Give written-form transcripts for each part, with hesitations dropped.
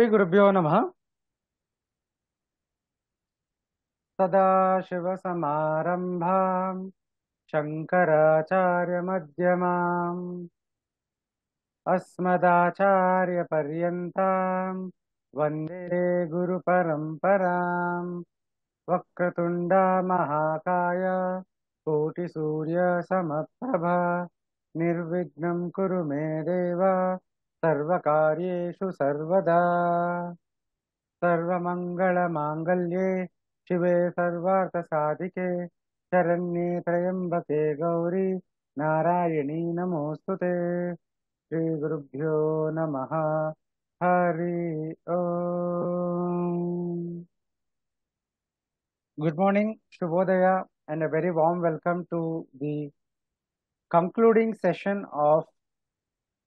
श्रीगुरुभ्यो नमः। सदाशिवसमारम्भाम् शङ्कराचार्यमध्यमाम् अस्मदाचार्यपर्यन्ताम् वन्दे गुरुपरम्पराम्। वक्रतुण्डा महाकाय कोटिसूर्यसमप्रभा निर्विघ्नं कुरु मे देव सर्वकार्येषु सर्वदा। सर्वमङ्गलमाङ्गल्ये शिवे सर्वार्थसाधिके शरण्ये त्र्यम्बके गौरी नारायणी नमोऽस्तुते। श्रीगुरुभ्यो नमः। हरि ओम। Good morning, Shubhodaya, and a very warm welcome to the concluding session of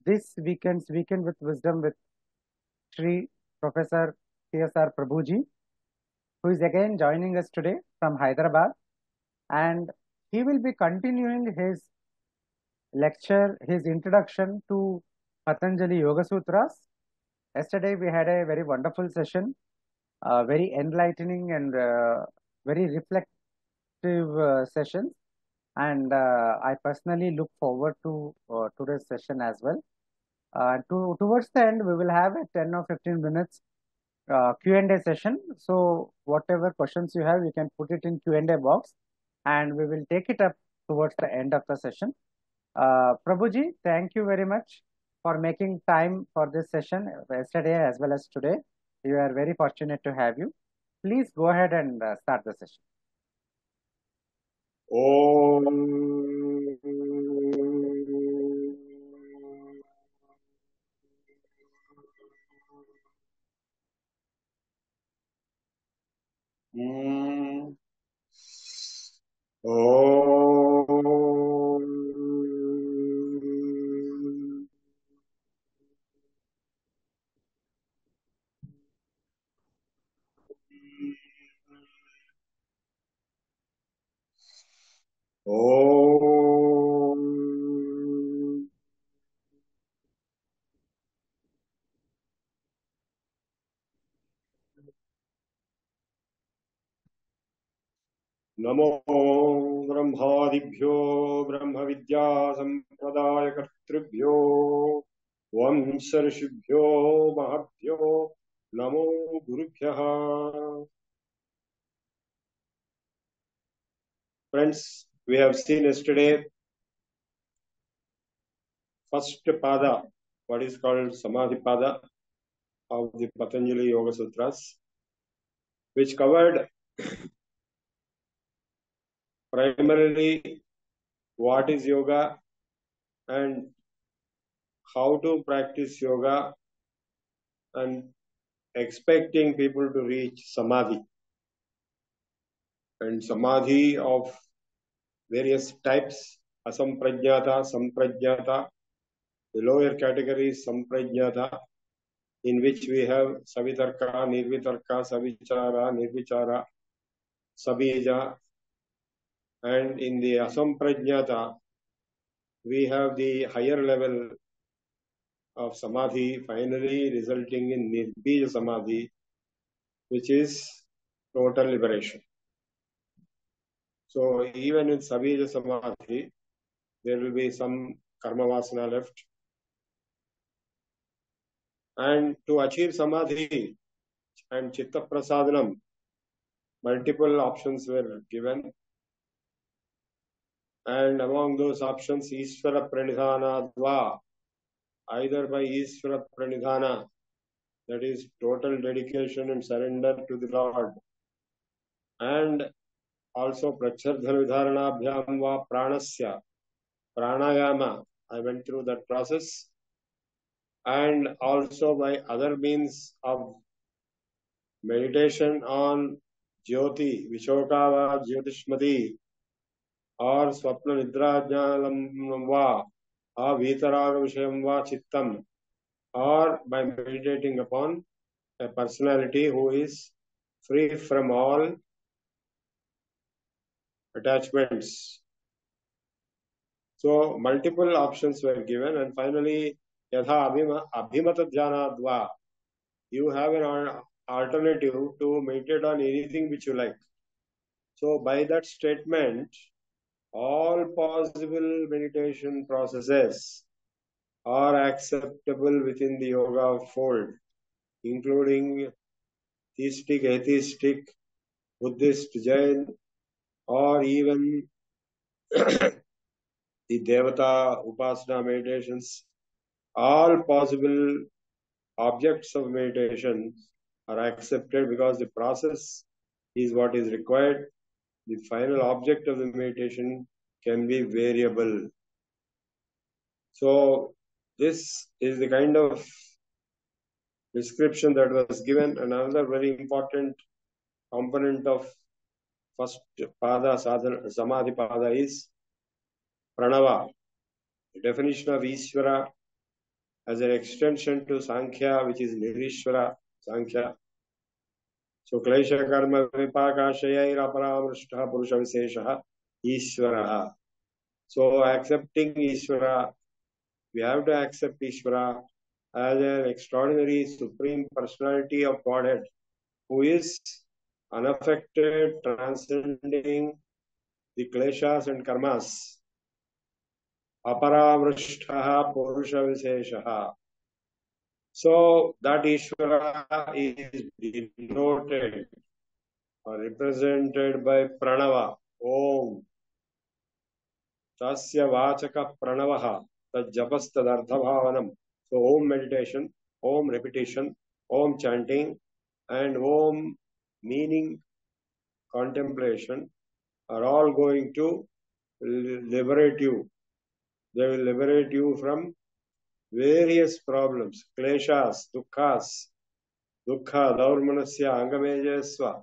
this weekend's Weekend with Wisdom with Shri Professor C.S.R. Prabhuji, who is again joining us today from Hyderabad, and he will be continuing his lecture, his introduction to Patanjali Yoga Sutras. Yesterday we had a very wonderful session, very enlightening and very reflective sessions, and I personally look forward to today's session as well. Towards the end, we will have a 10 or 15 minutes Q&A session. So whatever questions you have, you can put it in Q&A box, and we will take it up towards the end of the session. Prabhuji, thank you very much for making time for this session yesterday as well as today. We are very fortunate to have you. Please go ahead and start the session. Om. Om. Om. नमो ब्रह्मादिभ्यो ब्रह्मविद्या संप्रदायकर्तृभ्यो वंश ऋषिभ्यो महभ्यो नमो गुरुभ्यः. Friends, we have seen yesterday first pada, what is called Samadhi pada of the Patanjali Yoga Sutras, which covered primarily what is yoga and how to practice yoga and expecting people to reach samadhi. And samadhi of various types, asamprajnata, samprajnata. The lower category is samprajnata, in which we have savitarka, nirvitarka, savichara, nirvichara, sabija. And in the asamprajnata, we have the higher level of samadhi, finally resulting in nirbija samadhi, which is total liberation. So even in sabija samadhi, there will be some karma vasana left. And to achieve samadhi and chitta prasadanam, multiple options were given. And among those options, Ishvara Pranidhana Dva, either by Ishvara Pranidhana, that is total dedication and surrender to the Lord, and also Prachardhana Vidharana Abhyam Va Pranasya, Pranayama, I went through that process, and also by other means of meditation on Jyoti, Vishokava Jyotishmati, or Swapna Nidra Jnalam Va, or Vitaraga Vishayam Va Chittam, or by meditating upon a personality who is free from all attachments. So multiple options were given, and finally Yatha Abhimata Dhyanadva, you have an alternative to meditate on anything which you like. So by that statement, all possible meditation processes are acceptable within the yoga fold, including theistic, atheistic, Buddhist, Jain, or even the Devata, Upasana meditations. All possible objects of meditation are accepted because the process is what is required. The final object of the meditation can be variable. So this is the kind of description that was given. Another very important component of first pada sadhana, samadhi pada is pranava. The definition of Ishvara as an extension to Sankhya, which is Nirishvara Sankhya. So klesha karma vipakashayai aparamrishta purusha visesha Ishvara. So accepting Ishvara, we have to accept Ishvara as an extraordinary supreme personality of Godhead who is unaffected, transcending the kleshas and karmas. Aparamrishtaha purusha viseshaha. So that Ishvara is denoted or represented by pranava. Om. Tasya vachaka pranavaha. Tad japas tad arthabhavanam. So Om meditation, Om repetition, Om chanting, and Om meaning contemplation are all going to liberate you. They will liberate you from various problems, kleshas, dukkhas, dukkha, daurmanasya, angamejasva,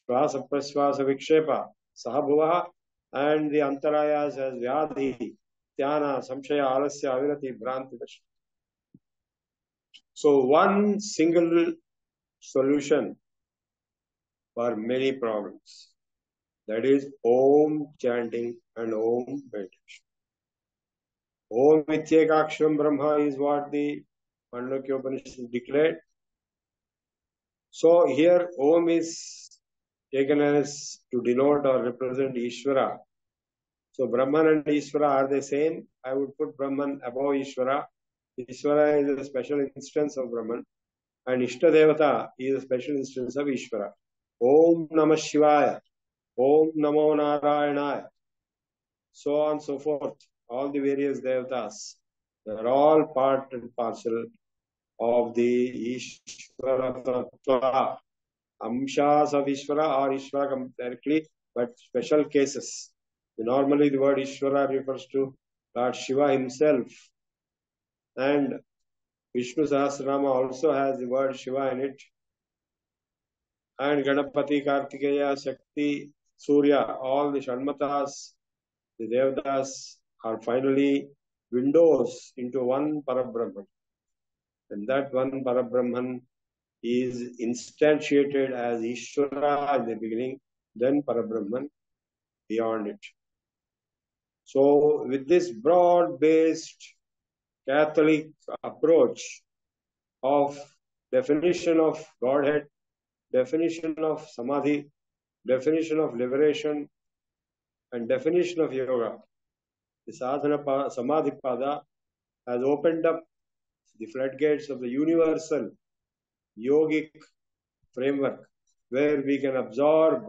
shvasa prasvasa vikshepa, sahabhuva, and the antarayas as vyadhi, dhyana, samshaya, alasya, avirati, bhranti. So one single solution for many problems, that is Om chanting and Om meditation. Om Vityekaksharam Brahma is what the Mandukya Upanishad declared. So here Om is taken as to denote or represent Ishvara. So Brahman and Ishvara are the same. I would put Brahman above Ishvara. Ishvara is a special instance of Brahman, and Ishtadevata is a special instance of Ishvara. Om Namah Shivaya, Om Namo Narayanaya, so on and so forth. All the various devatas, they are all part and parcel of the Ishvara Tattva. Amshas of Ishvara or Ishvara come directly, but special cases. Normally the word Ishvara refers to Lord Shiva himself, and Vishnu Sahasranama also has the word Shiva in it, and Ganapati, Kartikeya, Shakti, Surya, all the Shanmatas, the Devatas are finally windows into one Parabrahman. And that one Parabrahman is instantiated as Ishvara in the beginning, then Parabrahman beyond it. So with this broad-based Catholic approach of definition of Godhead, definition of Samadhi, definition of liberation, and definition of yoga, the sadhana samadhi pada has opened up the floodgates of the universal yogic framework, where we can absorb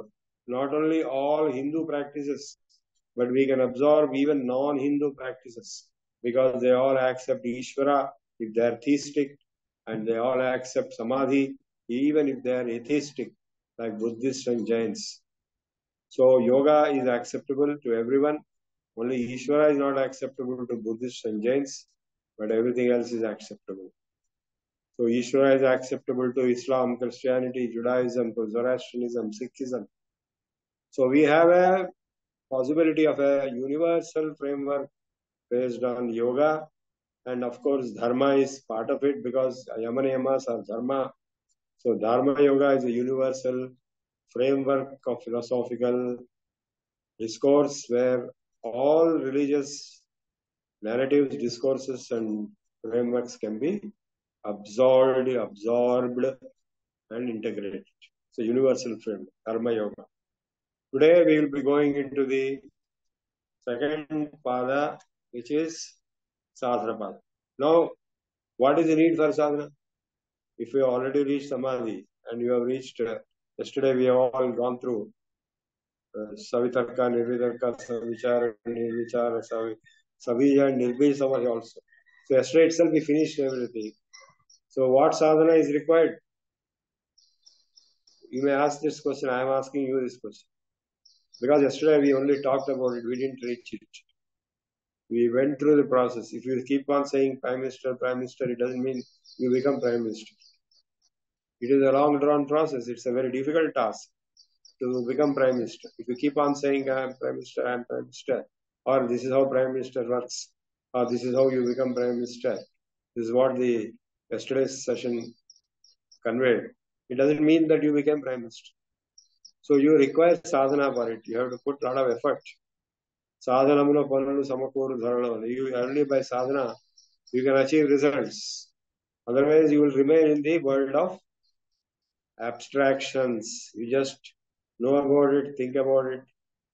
not only all Hindu practices, but we can absorb even non-Hindu practices, because they all accept Ishvara if they are theistic, and they all accept Samadhi even if they are atheistic, like Buddhists and Jains. So yoga is acceptable to everyone. Only Ishvara is not acceptable to Buddhists and Jains, but everything else is acceptable. So Ishvara is acceptable to Islam, Christianity, Judaism, to Zoroastrianism, Sikhism. So we have a possibility of a universal framework based on yoga, and of course Dharma is part of it, because Yama Niyamas are Dharma. So Dharma Yoga is a universal framework of philosophical discourse where all religious narratives, discourses, and frameworks can be absorbed, and integrated. It's a universal frame, Dharma Yoga. Today we will be going into the second pada, which is sadhana pada. Now, what is the need for sadhana? If you have already reached samadhi and you have reached, yesterday we have all gone through Savitarka, Nirvitarka, Savichara, Nirvichara, Savija, and Nirbhi Samadhi also. So yesterday itself we finished everything. So what sadhana is required? You may ask this question, I am asking you this question. Because yesterday we only talked about it, we didn't reach it. We went through the process. If you keep on saying Prime Minister, it doesn't mean you become Prime Minister. It is a long drawn process. It's a very difficult task to become Prime Minister. If you keep on saying I am Prime Minister, or this is how Prime Minister works, or this is how you become Prime Minister, this is what the yesterday's session conveyed. It doesn't mean that you became Prime Minister. So you require sadhana for it. You have to put a lot of effort. Sadhanamuna panalu samakoru dharana. You only by sadhana you can achieve results. Otherwise, you will remain in the world of abstractions. You just know about it, think about it.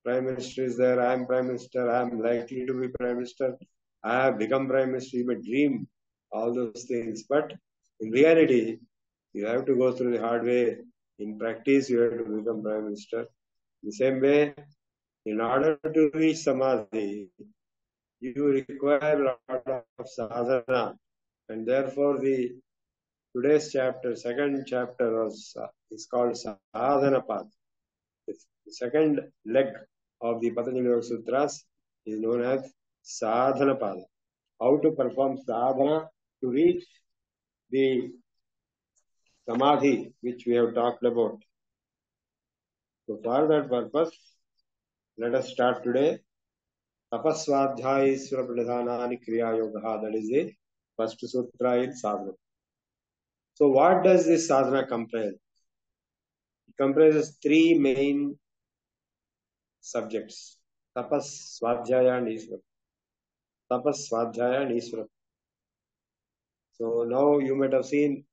Prime Minister is there. I am Prime Minister. I am likely to be Prime Minister. I have become Prime Minister. You may dream all those things, but in reality, you have to go through the hard way. In practice, you have to become Prime Minister. In the same way, in order to reach samadhi, you require a lot of sadhana, and therefore today's chapter, second chapter, is called Sadhana Path. The second leg of the Patanjali Yoga Sutras is known as Sadhana Path. How to perform sadhana to reach the samadhi, which we have talked about. So for that purpose, let us start today. Tapasvadhyaya Isvara Pranidhanani Kriya Yoga. That is the first sutra in sadhana. So what does this sadhana comprise? It comprises three main subjects: tapas, swadhyaya, and isvara. Tapas, swadhyaya, and isvara. So now you might have seen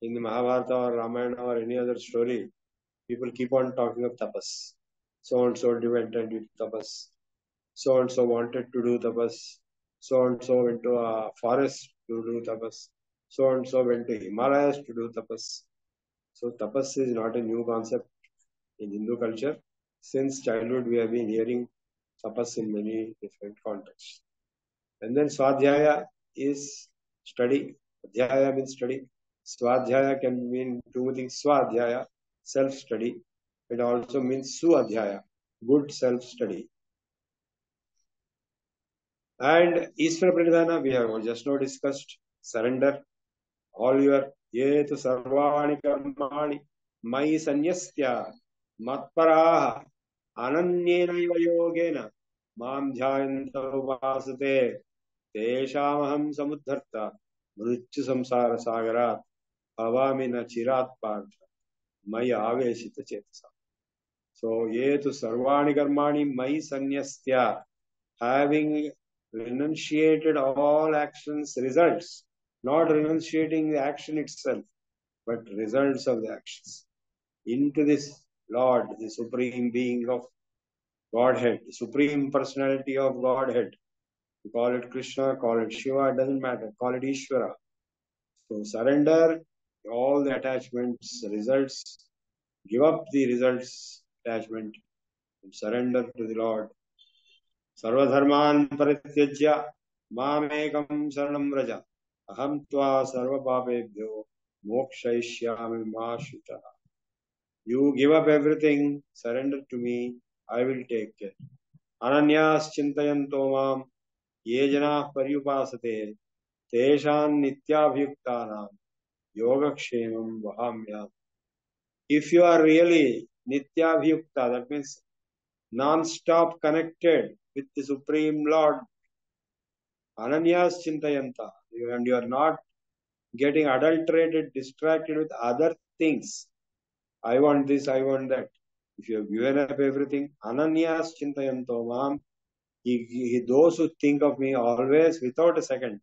in the Mahabharata or Ramayana or any other story, people keep on talking of tapas. So and so went and did tapas. So and so wanted to do tapas. So and so went to a forest to do tapas. So and so went to Himalayas to do tapas. So tapas is not a new concept in Hindu culture. Since childhood, we have been hearing tapas in many different contexts. And then swadhyaya is study. Adhyaya means study. Swadhyaya can mean two things. Swadhyaya, self-study. It also means suadhyaya, good self-study. And Isvara Pranidhana, we have just now discussed. Surrender. All your yetu sarvani karmani mai sanyastya matparaha ananyena yogena mam dhyananta upasate teshamaham samudharta mrityu samsara sagarat avamina chirat partha maya aveshita chetasa. So yetu sarvani karmani mai sanyastya, having renunciated all actions, results. Not renunciating the action itself, but results of the actions. Into this Lord, the Supreme Being of Godhead, the Supreme Personality of Godhead. You call it Krishna, call it Shiva, it doesn't matter. Call it Ishvara. So surrender all the attachments, results, give up the results, attachment, and surrender to the Lord. Sarva dharman parityajya mamekam saranam vraja. Aham tva sarva papebhyo mokshayishyami ma shita. You give up everything, surrender to me, I will take care. Ananyas chintayanto mam ye janah paryupasate teshan nityabhyuktanam yogakshemam vahamya. If you are really nityabhyukta, that means non-stop connected with the Supreme Lord, Ananyas Chintayanta, and you are not getting adulterated, distracted with other things. I want this, I want that. If you have given up everything, Ananyas Chintayanto Mam, those who think of me always without a second,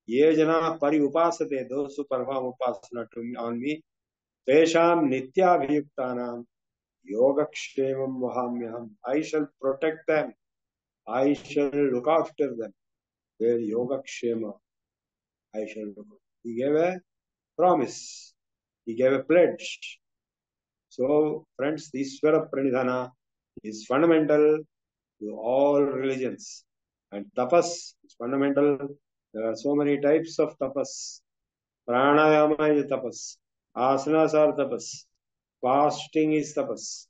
Ye jana pari upasate, those who perform upasana on me, tesham nityabhiyuktanam yogakshemam vahamyaham. I shall protect them. I shall look after them. Their yogakshema, I shall look after. He gave a promise. He gave a pledge. So, friends, the Ishvara Pranidhana is fundamental to all religions. And tapas is fundamental. There are so many types of tapas. Pranayama is tapas. Asanas are tapas. Fasting is tapas.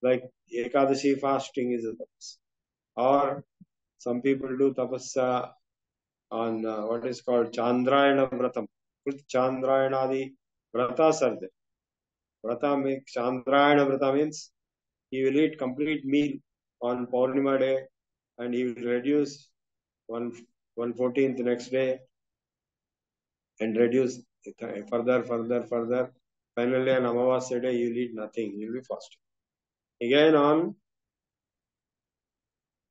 Like Ekadashi fasting is a tapas. Or some people do tapas on what is called Chandrayana Vratam. Chandrayanadi Vratas are there. Vrata makes Chandrayana Vrata means he will eat complete meal on Purnima day and he will reduce 1/14th next day and reduce further. Finally on Amavasya day you will eat nothing, you will be fasting. Again on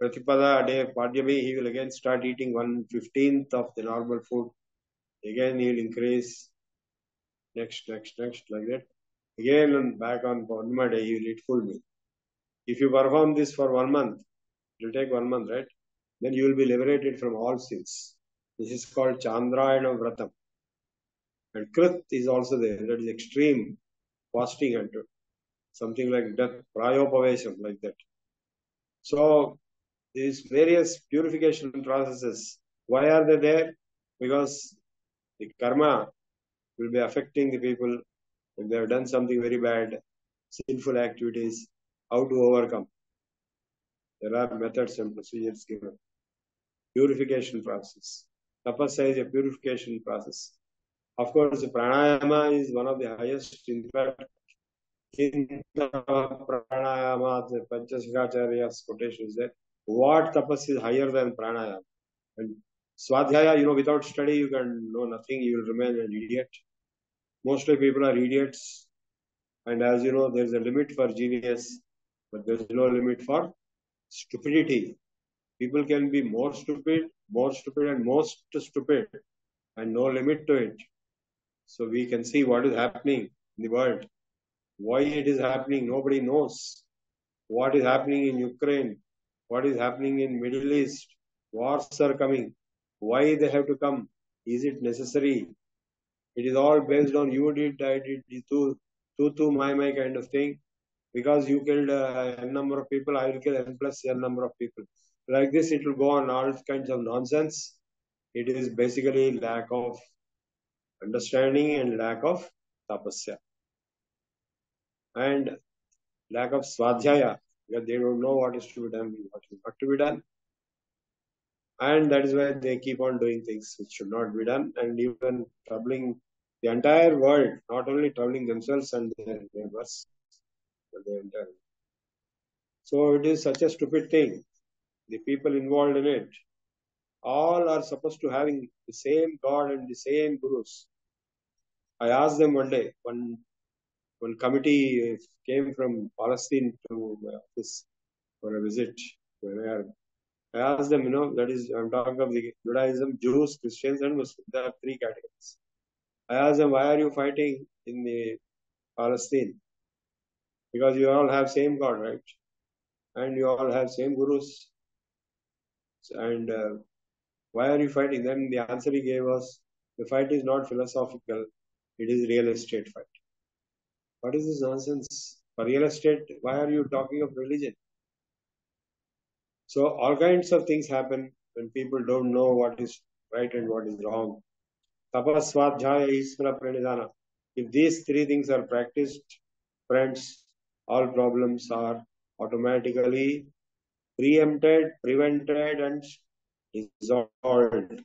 Pratipada day, Padyabi, he will again start eating 1/15th of the normal food. Again he will increase next like that. Again and back on Purnima day you will eat full meal. If you perform this for 1 month, it will take 1 month, right? Then you will be liberated from all sins. This is called Chandrayana Vratam. And Krit is also there. That is extreme fasting and something like death, Prayopavesham, like that. So these various purification processes, why are they there? Because the karma will be affecting the people if they have done something very bad, sinful activities, how to overcome. There are methods and procedures given. Purification process. Tapasya is a purification process. Of course, pranayama is one of the highest. In fact, in pranayama, the Panchashikacharya's quotation is that what tapas is higher than pranayama? And swadhyaya, without study, you can know nothing. You will remain an idiot. Mostly people are idiots. And as you know, there is a limit for genius, but there is no limit for stupidity. People can be more stupid, and most stupid, and no limit to it. So we can see what is happening in the world. Why it is happening, nobody knows. What is happening in Ukraine, what is happening in Middle East, wars are coming. Why they have to come? Is it necessary? It is all based on you did, I did, tu, my kind of thing. Because you killed n number of people, I will kill n plus n number of people. Like this, it will go on all kinds of nonsense. It is basically lack of understanding and lack of tapasya. And lack of swadhyaya, because they don't know what is to be done, what is not to be done. And that is why they keep on doing things which should not be done, and even troubling the entire world, not only troubling themselves and their neighbors, but the entire world. So it is such a stupid thing. The people involved in it, all are supposed to having the same God and the same gurus. I asked them one day, one committee came from Palestine to my office for a visit. I asked them, that is, I'm talking of the Judaism, Jews, Christians, and Muslims. There are 3 categories. I asked them, why are you fighting in the Palestine? Because you all have same God, right? And you all have same gurus. And why are you fighting? Then the answer he gave was, the fight is not philosophical, it is real estate fight. What is this nonsense? For real estate, why are you talking of religion? So all kinds of things happen when people don't know what is right and what is wrong. Tapas, Svadhyaya, Ishvara, Pranidhana. If these 3 things are practiced, friends, all problems are automatically preempted, prevented, and resolved.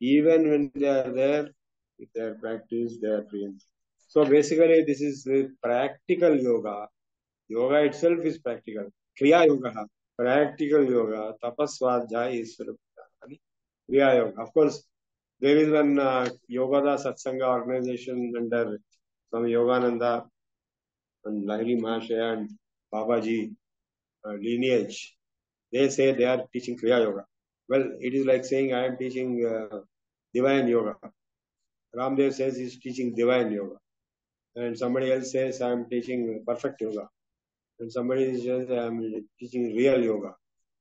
Even when they are there, if they are practiced, they are preempted. So basically, this is the practical yoga. Yoga itself is practical. Kriya Yoga. Practical yoga, tapasvadhyaya Ishvara Kriya Yoga. Of course, there is one Yoga Satsanga organization under Swami Yogananda and Lahiri Mahashaya and Babaji lineage. They say they are teaching Kriya Yoga. Well, it is like saying I am teaching divine yoga. Ramdev says he's teaching divine yoga. And somebody else says I am teaching perfect yoga. And somebody says I am teaching real yoga.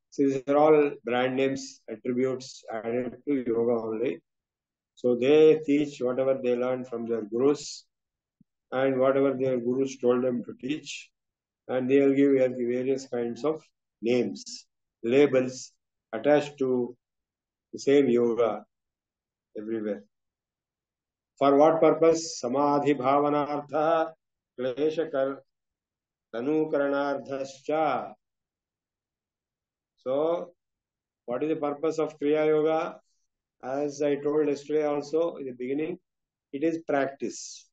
So these are all brand names, attributes added to yoga only. So they teach whatever they learn from their gurus and whatever their gurus told them to teach. And they will give various kinds of names, labels attached to the same yoga everywhere. For what purpose? Samadhi bhavanartha klesha tanukaranardhascha. So, what is the purpose of Kriya Yoga? As I told yesterday also in the beginning, it is practice.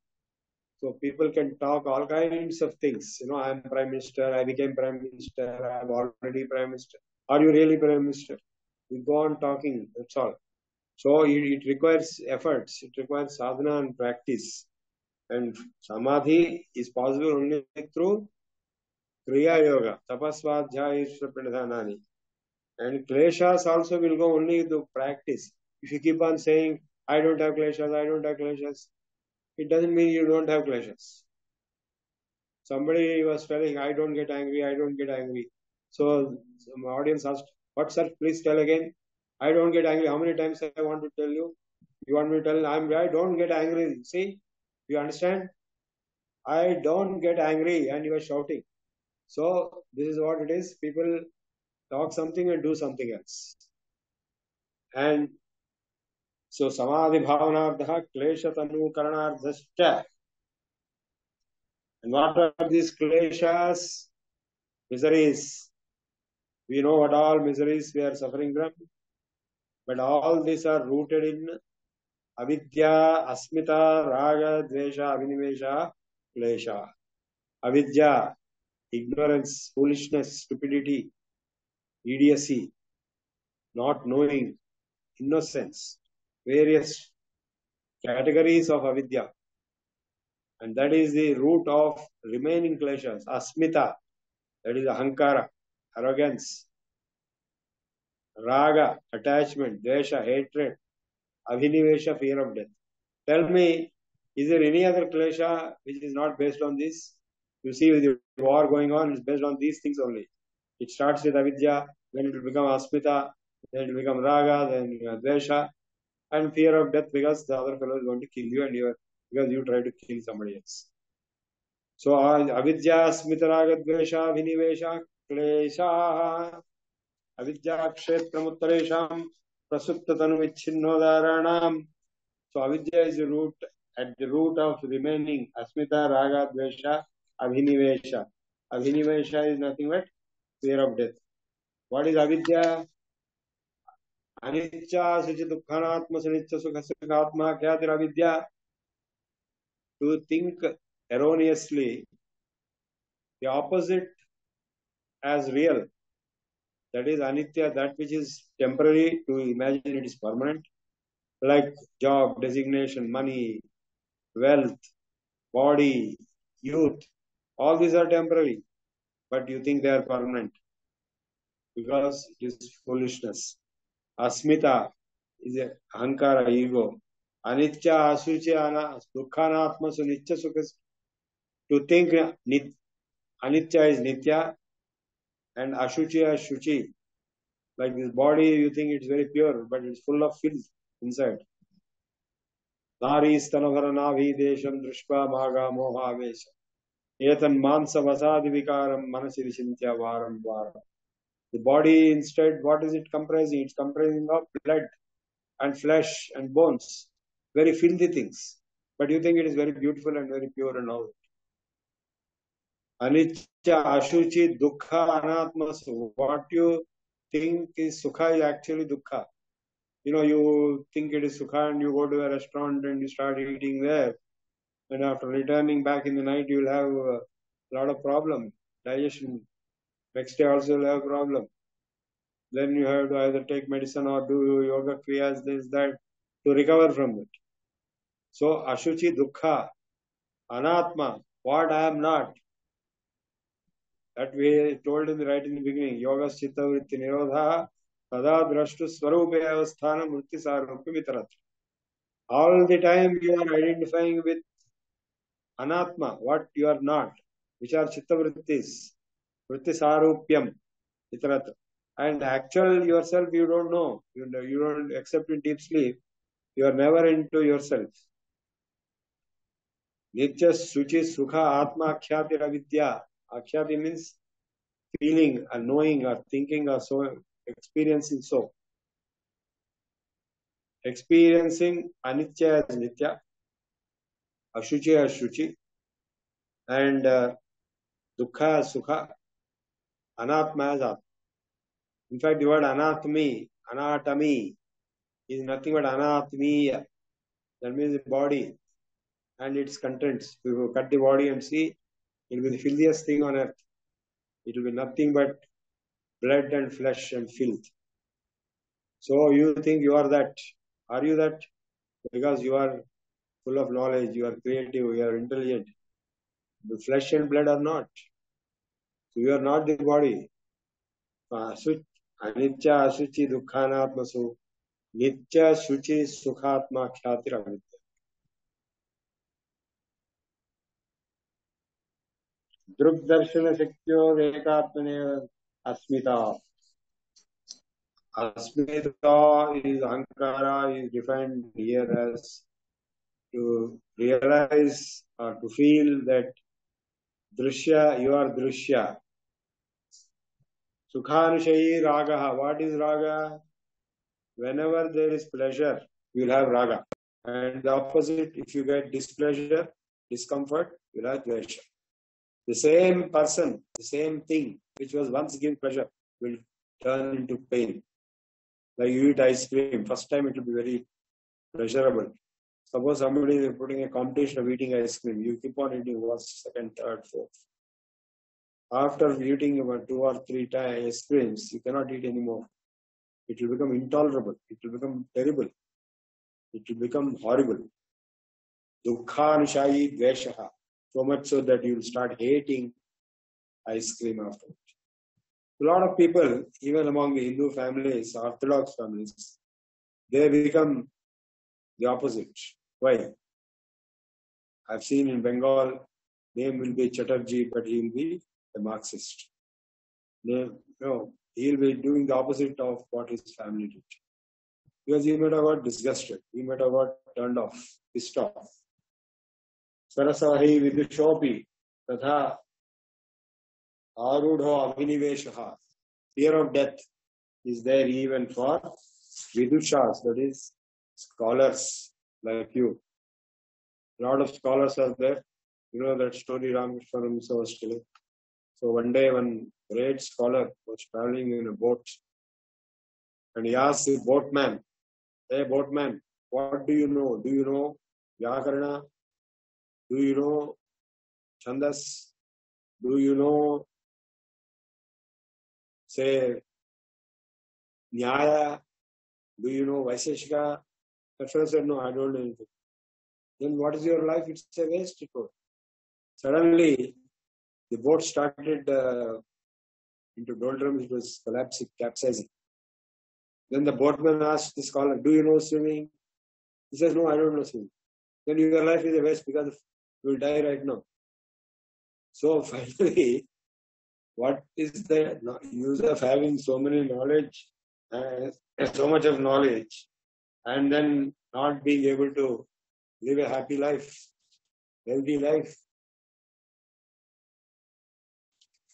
So people can talk all kinds of things. You know, I am Prime Minister, I became Prime Minister, I am already Prime Minister. Are you really Prime Minister? You go on talking, that's all. So it requires efforts, it requires sadhana and practice. And samadhi is possible only through Kriya Yoga, tapasvadhyaya ishvara pranidhanani. And kleshas also will go only to practice. If you keep on saying, I don't have kleshas, I don't have kleshas, it doesn't mean you don't have kleshas. Somebody was telling, I don't get angry, I don't get angry. So some audience asked, what sir, please tell again. I don't get angry. How many times I want to tell you? You want me to tell, I don't get angry. See, you understand? I don't get angry and you are shouting. So this is what it is. People talk something and do something else. And so samadhi bhavanardha klesha tanu karanardhascha. And what are these kleshas? Miseries. We know what all miseries we are suffering from. But all these are rooted in avidya, asmita, raga, dvesha, avinivesha, klesha. Avidya, ignorance, foolishness, stupidity, idiocy, not knowing, innocence, various categories of avidya. And that is the root of remaining kleshas. Asmita, that is ahankara, arrogance. Raga, attachment, dvesha, hatred. Abhinivesha, fear of death. Tell me, is there any other klesha which is not based on this? You see, with the war going on, it's based on these things only. It starts with avidya, then it will become asmita, then it will become raga, then dvesha, and fear of death because the other fellow is going to kill you and because you try to kill somebody else. So avidya, asmita, raga, dvesha, abhinivesha, klesha, avidya kshetramuttaresham prasupta tanu vichchinnodaranam. So avidya is the root, at the root of remaining asmita, raga, dvesha, abhinivesha. Abhinivesha is nothing but fear of death. What is avidya? Anicca suchi dukkhanatma sanicca sukha sukhatma kyatir avidya. To think erroneously the opposite as real. That is anitya, that which is temporary, to imagine it is permanent. Like job, designation, money, wealth, body, youth, all these are temporary, but you think they are permanent because it is foolishness. Asmita is a ahankara, ego. Anitya, asuchi, dukkhanatma, nitya sukha. To think anitya is nitya and ashuchi is shuchi. Like this body, you think it's very pure, but it's full of filth inside. Nari stanavara navi desham drishpa maga moha vesha. Etan mansa vasadi vikaram manasi vishintya varam varam. The body instead, what is it comprising? It's comprising of blood and flesh and bones. Very filthy things. But you think it is very beautiful and very pure and all. Anicca, ashuchi, dukkha, anatma. So what you think is sukha is actually dukkha. You know, you think it is sukha and you go to a restaurant and you start eating there. And after returning back in the night, you will have a lot of problem. Digestion. Next day also you'll have a problem. Then you have to either take medicine or do yoga kriyas, this, that, to recover from it. So, ashuchi, dukkha, anatma, what I am not. That we told right in the beginning, yoga chitta vritti nirodha, Tada drashtu swarupe avasthana vritti sarupya vitarat. All the time you are identifying with anatma, what you are not, which are chitta vrittis, vritti sarupyam vitarat. And actual yourself you don't know. You don't accept in deep sleep. You are never into yourself. Nitya suchi sukha atma akhyati ravidya. Akhyati means feeling or knowing or thinking or so experiencing so. Experiencing anitya as nitya, ashuchi as shuchi, and dukkha as sukha, anatma as atma. In fact, the word anatomy is nothing but anatmiya. That means the body and its contents. If you cut the body and see, it will be the filthiest thing on earth. It will be nothing but blood and flesh and filth. So you think you are that. Are you that? Because you are full of knowledge, you are creative, you are intelligent. The flesh and blood are not. So you are not the body. Anitya asuchi dukkhanatmasu nitya suchi sukhatma khyati ravidya. Druk darshana shaktyo ekatmane asmita. Asmita is ahankara, is defined here as to realize or to feel that drishya, you are drishya. Sukhanushayi raga. What is raga? Whenever there is pleasure, you will have raga. And the opposite, if you get displeasure, discomfort, you will have dvesha. The same person, the same thing, which was once giving pleasure, will turn into pain. Like you eat ice cream, first time it will be very pleasurable. Suppose somebody is putting a competition of eating ice cream, you keep on eating once, second, third, fourth. After eating about 2 or 3 times ice creams, you cannot eat anymore. It will become intolerable. It will become terrible. It will become horrible. Dukkhanushayi dveshaha. So much so that you will start hating ice cream afterwards. A lot of people, even among the Hindu families, Orthodox families, they become the opposite. Why? I've seen in Bengal, name will be Chatterjee, but he will be a Marxist. He will be doing the opposite of what his family did. Because he might have got disgusted, he might have got turned off, pissed off. Sarasahi vidushopi tatha arudho aviniveshaha. Fear of death is there even for vidushas, that is scholars like you. A lot of scholars are there. You know that story Ramakrishna was telling. So one day one great scholar was traveling in a boat and he asked the boatman, "Hey boatman, what do you know? Do you know Vyakarana? Do you know Chandas? Do you know, say, Nyaya? Do you know Vaiseshika?" The fellow said, "No, I don't know anything." "Then what is your life?" "It's a waste." Suddenly, the boat started into doldrums. It was collapsing, capsizing. Then the boatman asked the scholar, "Do you know swimming?" He says, "No, I don't know swimming." "Then your life is a waste because you will die right now." So finally, what is the use of having so many knowledge, so much of knowledge, and then not being able to live a happy life, healthy life?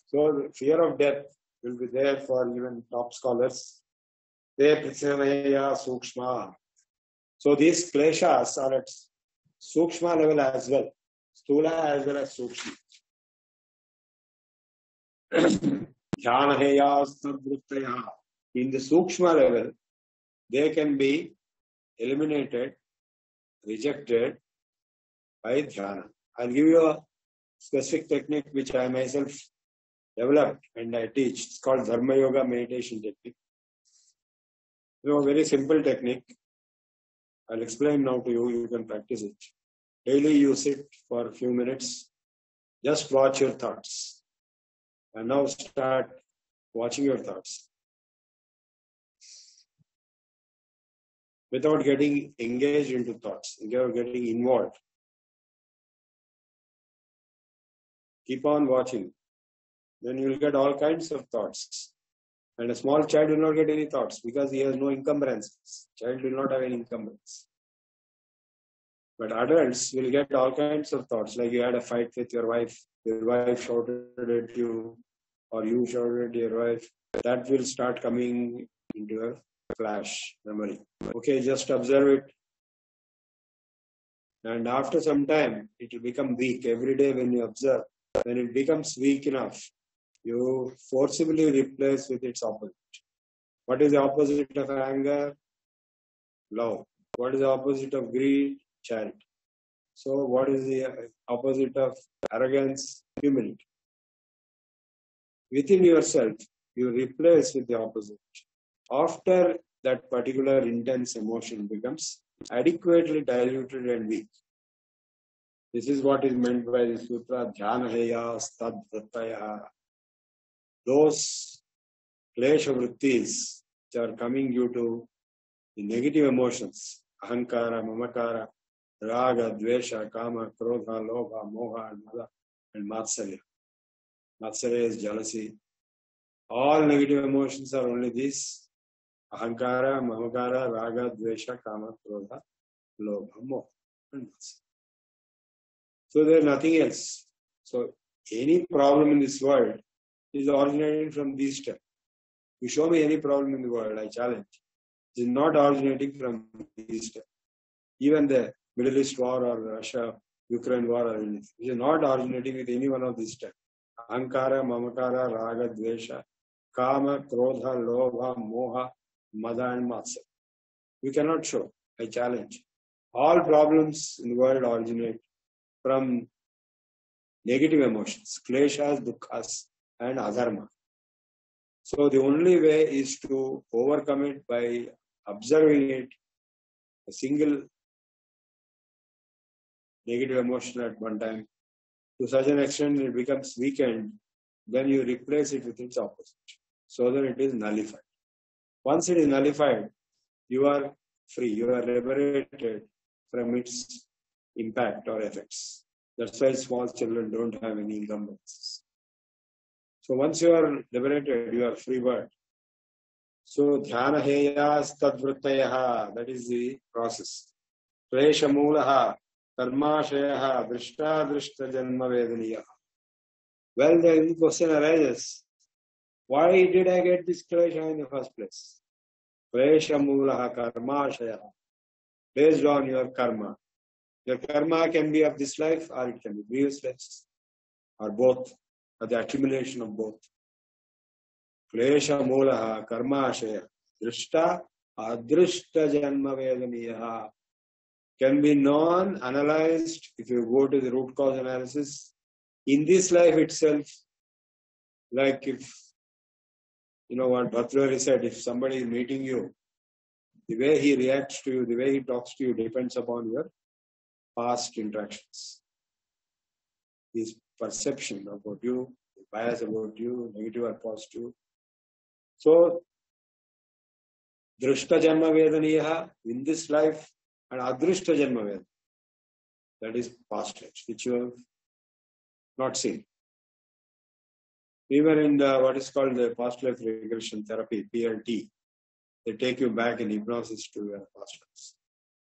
So the fear of death will be there for even top scholars. So these kleshas are at sukshma level as well, stula as well as sukshma. In the sukshma level, they can be eliminated, rejected by dhyana. I'll give you a specific technique which I myself developed and I teach. It's called Dharma Yoga meditation technique. Very simple technique. I'll explain now to you. You can practice it. Daily you sit for a few minutes. Just watch your thoughts. And now start watching your thoughts. without getting engaged into thoughts, without getting involved. Keep on watching. Then you will get all kinds of thoughts. And a small child will not get any thoughts because he has no encumbrances. Child will not have any encumbrance. But adults will get all kinds of thoughts, like you had a fight with your wife shouted at you, or you shouted at your wife. That will start coming into a flash memory. Okay, just observe it. And after some time, it will become weak. Every day when you observe, when it becomes weak enough, you forcibly replace with its opposite. What is the opposite of anger? Love. What is the opposite of greed? Charity. So what is the opposite of arrogance? Humility. Within yourself, you replace with the opposite. After that particular intense emotion becomes adequately diluted and weak. This is what is meant by the sutra, Dhyana heya stad vrittaya. Those klesha vrittis which are coming due to the negative emotions, ahankara, mamakara, raga, dvesha, kama, krodha, lobha, moha, and matsarya. Matsarya is jealousy. All negative emotions are only these: ahankara, mamakara, raga, dvesha, kama, krodha, lobha, moha, and matsarya. So there is nothing else. So any problem in this world is originating from these steps. You show me any problem in the world, I challenge. It is not originating from these steps. Even the Middle East war or Russia-Ukraine war or anything, it is not originating with any one of these steps. Ahankara, mamakara, raga, dvesha, kama, krodha, lobha, moha, mada and matsya. You cannot show. I challenge. All problems in the world originate from negative emotions, kleshas, dukkhas, and adharma. So the only way is to overcome it by observing it, a single negative emotion at one time. To such an extent it becomes weakened, then you replace it with its opposite, so that it is nullified. Once it is nullified, you are free, you are liberated from its impact or effects. That's why small children don't have any encumbrances. So once you are liberated, you are free bird. So dhyana heyas tadvrittayaha, that is the process. Klesha mulaha, karmashayaha, drishta drishta janma vedaniyaha. Well, the question arises, why did I get this klesha in the first place? Klesha mulaha, karmashayaha, based on your karma. Your karma can be of this life or it can be previous lives, or both, or the accumulation of both. Klesha mulaha, karma ashaya, drishta, adrishta janma vedaniyaha, can be known, analyzed, if you go to the root cause analysis, in this life itself. Like if, you know what Bhattacharya said, if somebody is meeting you, the way he reacts to you, the way he talks to you depends upon your past interactions. His perception about you, bias about you, negative or positive. So, drishta janma vedaniyaha, in this life, and adrishta janma vedaniyaha, that is past life, which you have not seen. Even in the, what is called the past life regression therapy, PLT, they take you back in hypnosis to your past lives.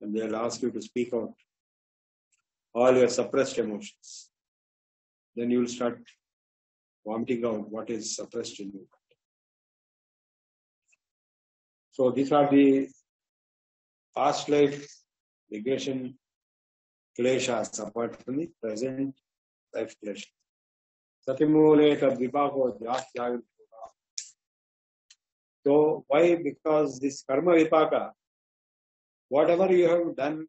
And they'll ask you to speak out all your suppressed emotions. Then you will start vomiting out what is suppressed in you. So these are the past life regression kleshas apart from the present life kleshas. Satimule tad vipako jastya. So why? Because this karma vipaka, whatever you have done,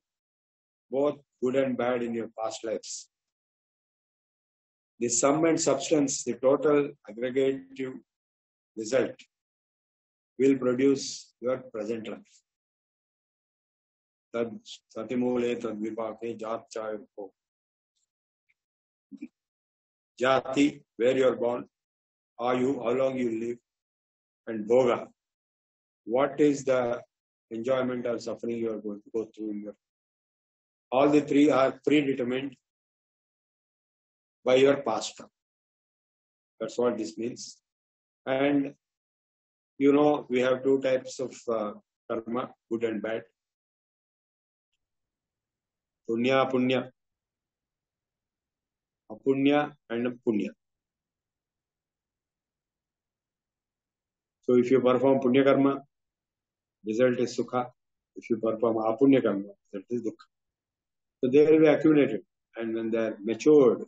both good and bad in your past lives, the sum and substance, the total aggregative result will produce your present life. Tad satimule tad vipake jatya. Jati, where you are born, how long you live, and bhoga, what is the enjoyment or suffering you are going to go through. All the three are predetermined by your past karma. That's what this means. And we have two types of karma, good and bad. Punya, punya. Apunya and punya. So if you perform punya karma, result is sukha. If you perform apunya karma, result is dukkha. So they will be accumulated. And when they are matured,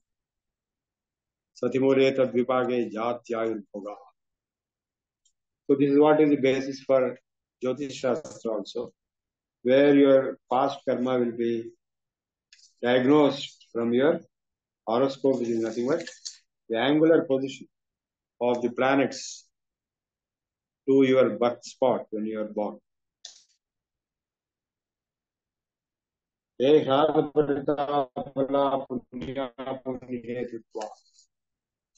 satimore tad vipage jatyayur bhoga. So this is what is the basis for Jyotish Shastra also, where your past karma will be diagnosed from your horoscope, which is nothing but the angular position of the planets to your birth spot when you are born. So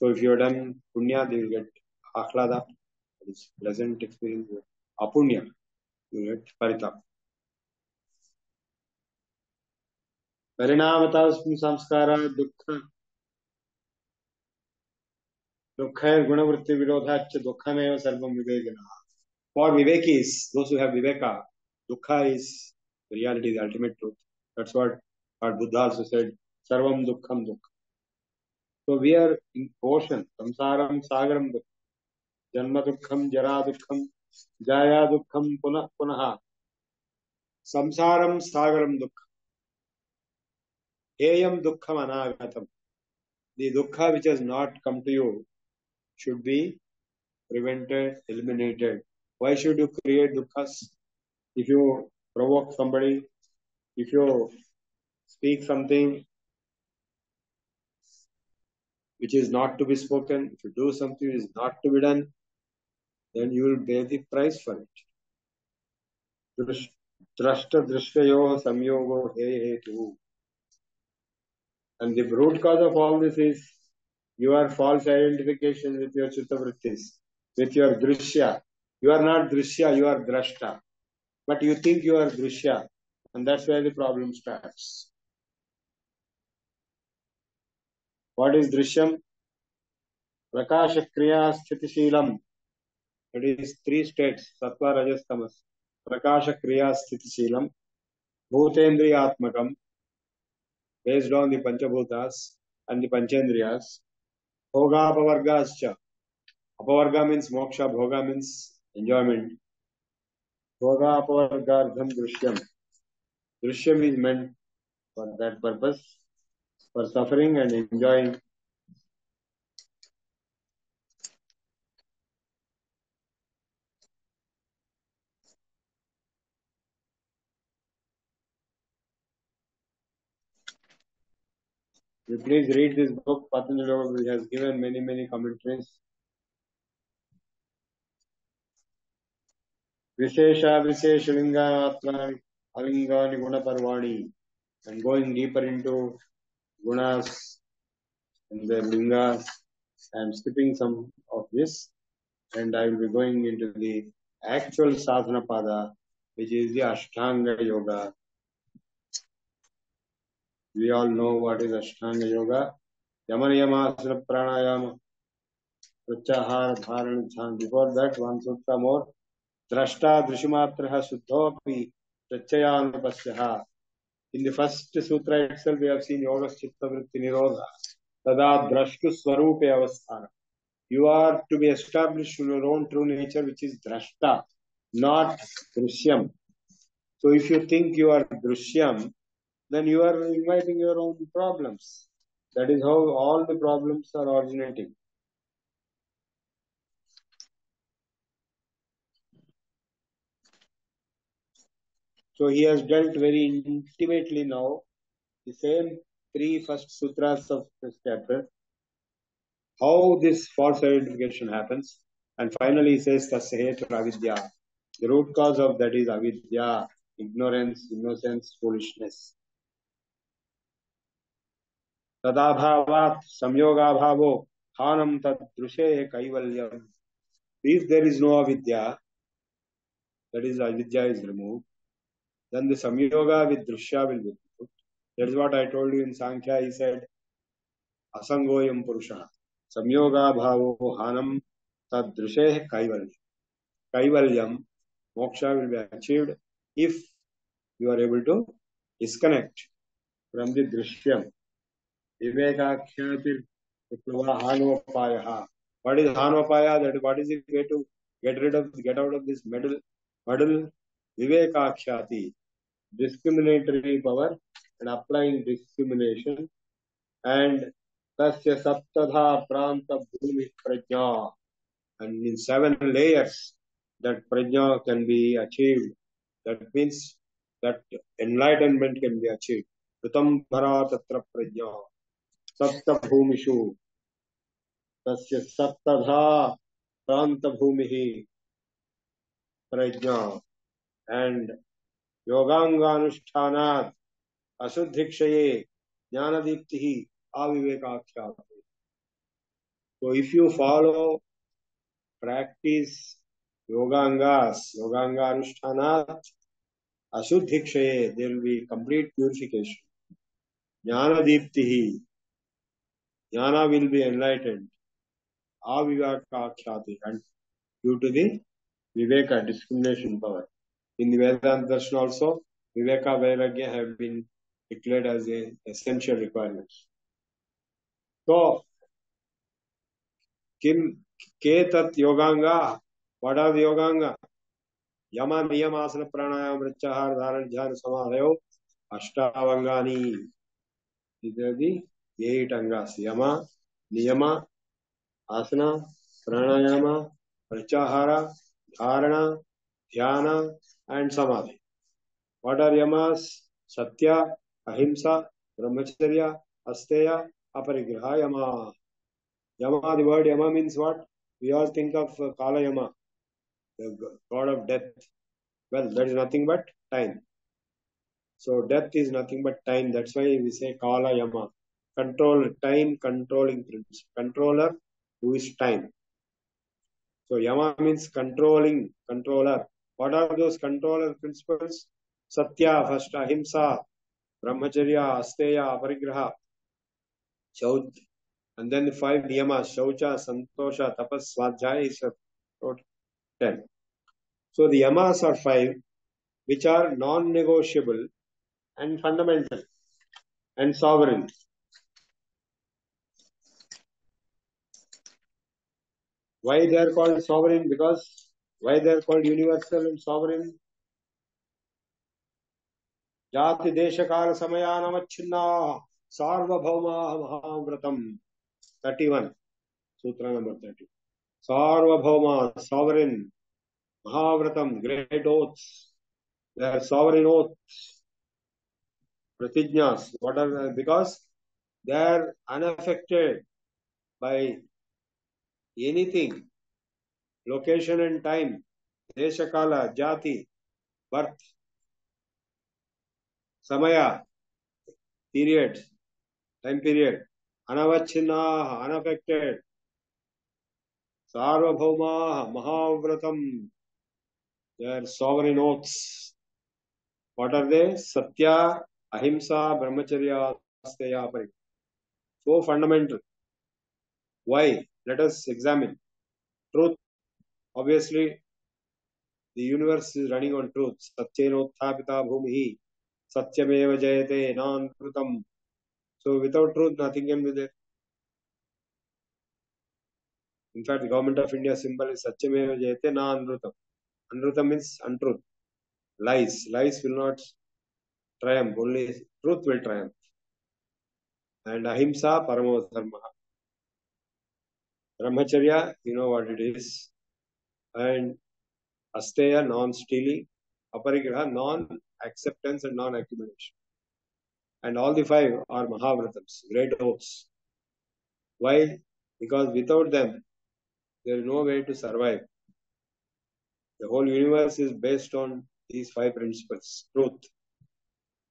if you have done punya, you will get akhlada, that is pleasant experience. Apunya, you will get paritap. Parinamatasmi samskara dukkha. Dukkha gunavritti virodhacha dukkhameva sarvam vivekana. For vivekis, those who have viveka, dukkha is the reality, the ultimate truth. That's what Buddha also said, sarvam dukkham dukkha. So we are in ocean, samsaram sagaram dukkha, janma dukkham, jara dukkham, jaya dukkham, punah punaha. Samsaram sagaram dukkha. Heyam dukkham anagatam. The dukkha which has not come to you should be prevented, eliminated. Why should you create dukkhas? If you provoke somebody, if you speak something which is not to be spoken, if you do something which is not to be done, then you will pay the price for it. Drashta drishtayo samyogo he tu. And the root cause of all this is your false identification with your chittavrittis, with your drishya. You are not drishya, you are drashta. But you think you are drishya, and that's where the problem starts. What is drishyam? Prakasha kriya sthiti sheelam. It is three states, sattva, rajas, tamas. Prakasha kriya sthiti sheelam. Bhutendriyatmakam, based on the panchabhutas and the panchendriyas. Bhoga apavargascha. Apavarga means moksha, bhoga means enjoyment. Bhoga apavargardham drishyam. Drishyam is meant for that purpose, for suffering and enjoying. You please read this book, Patanjali Yoga, which has given many commentaries. Vishesha Linga Alingani Guna Parvani, and going deeper into gunas and the lingas. I am skipping some of this, and I will be going into the actual sadhana pada, which is the Ashtanga Yoga. We all know what is Ashtanga Yoga. Yamana Yamasana Pranayama, Pratyahara Dharana Dhyan. Before that, one sutra more. Drashta Drishimatraha Suddhopi Pratyayana. In the first sutra itself, we have seen Yoga Chitta Vritti Nirodha. Tada Drashtu Swarupe Avasthana. You are to be established in your own true nature, which is Drashta, not Drishyam. So if you think you are Drishyam, then you are inviting your own problems. That is how all the problems are originating. So he has dealt very intimately now the same three first sutras of this chapter, how this false identification happens, and finally he says tasya hetu avidya. The root cause of that is avidya, ignorance, innocence, foolishness. Tadabhavat samyogabhavo hanam tad drushe kaivalyam. If there is no avidya, that is avidya is removed. Then the samyoga with drishya will be removed. That is what I told you in Sankhya. He said, asangoyam purusha. Samyoga bhavo hanam tad drishe kaivalyam. Kaivalyam, moksha will be achieved if you are able to disconnect from the drishyam. Vivekakhyatir hanopaya. What is hanopaya? That what is the way to get out of this muddle? Vivekakhyati, discriminatory power and applying discrimination. And tasya saptadha pranta bhumi prajna. And in 7 layers that prajna can be achieved. That means that enlightenment can be achieved. Ritam bhara tatra prajna. Sapta bhumishu. Tasya saptadha pranta bhumihi prajna. And yoganganushthanat ashuddhikshaye jnanadiptihi avivekakhya. So if you follow, practice yoganga anushtanat ashuddhikshaye, there will be complete purification. Jnanadiptihi, jnana will be enlightened. Avivekakhyati, and due to the viveka, discrimination power. In the Vedanta Darshan also, viveka, vairagya have been declared as a essential requirements. So, kim ketat yoganga? What are the yoganga? Yama, niyama, asana, pranayama, pratyahara, dharana, dhyana, samadhayo, ashtavangani. These are the 8 angas. Yama, niyama, asana, pranayama, pratyahara, dharana, dhyana, and samadhi. What are yamas? Satya, ahimsa, brahmacharya, asteya, aparigraha, yama. Yama, the word yama means what? We all think of Kala Yama, the god of death. Well, that is nothing but time. So death is nothing but time. That's why we say Kala Yama. Control time, controlling principle. Controller who is time. So Yama means controlling, controller. What are those controller principles? Satya, first ahimsa, brahmacharya, asteya, aparigraha, shaut, and then the 5 niyamas, shaucha, santosha, tapas, svadhyaya is 10. So the yamas are 5, which are non-negotiable and fundamental and sovereign. Why they are called sovereign? Because why they are called universal and sovereign? Jati desha kala samayanamachinna sarvabhauma mahavratam. 31, sutra number 30. Sarvabhauma, sovereign, mahavratam, great oaths. They are sovereign oaths. Pratijnas. What are they? Because they are unaffected by anything, location and time, desha kala, jati, birth, samaya, period, time period, anavachinna, unaffected, sarvabhauma, mahavratam, they are sovereign oaths. What are they? Satya, ahimsa, brahmacharya, asteya, aparigraha. So fundamental. Why? Let us examine. Truth. Obviously, the universe is running on truth. Satyenothapita bhumihi. Satyameva jayate nanrutam. So without truth, nothing can be there. In fact, the government of India symbol is Satyameva jayate nanrutam. Anrutam means untruth. Lies. Lies will not triumph. Only truth will triumph. And ahimsa paramo dharma. Brahmacharya, you know what it is. And asteya, non-stealing. Aparigraha, non-acceptance and non-accumulation. And all the 5 are mahavratams, great oaths. Why? Because without them, there is no way to survive. The whole universe is based on these 5 principles. Truth.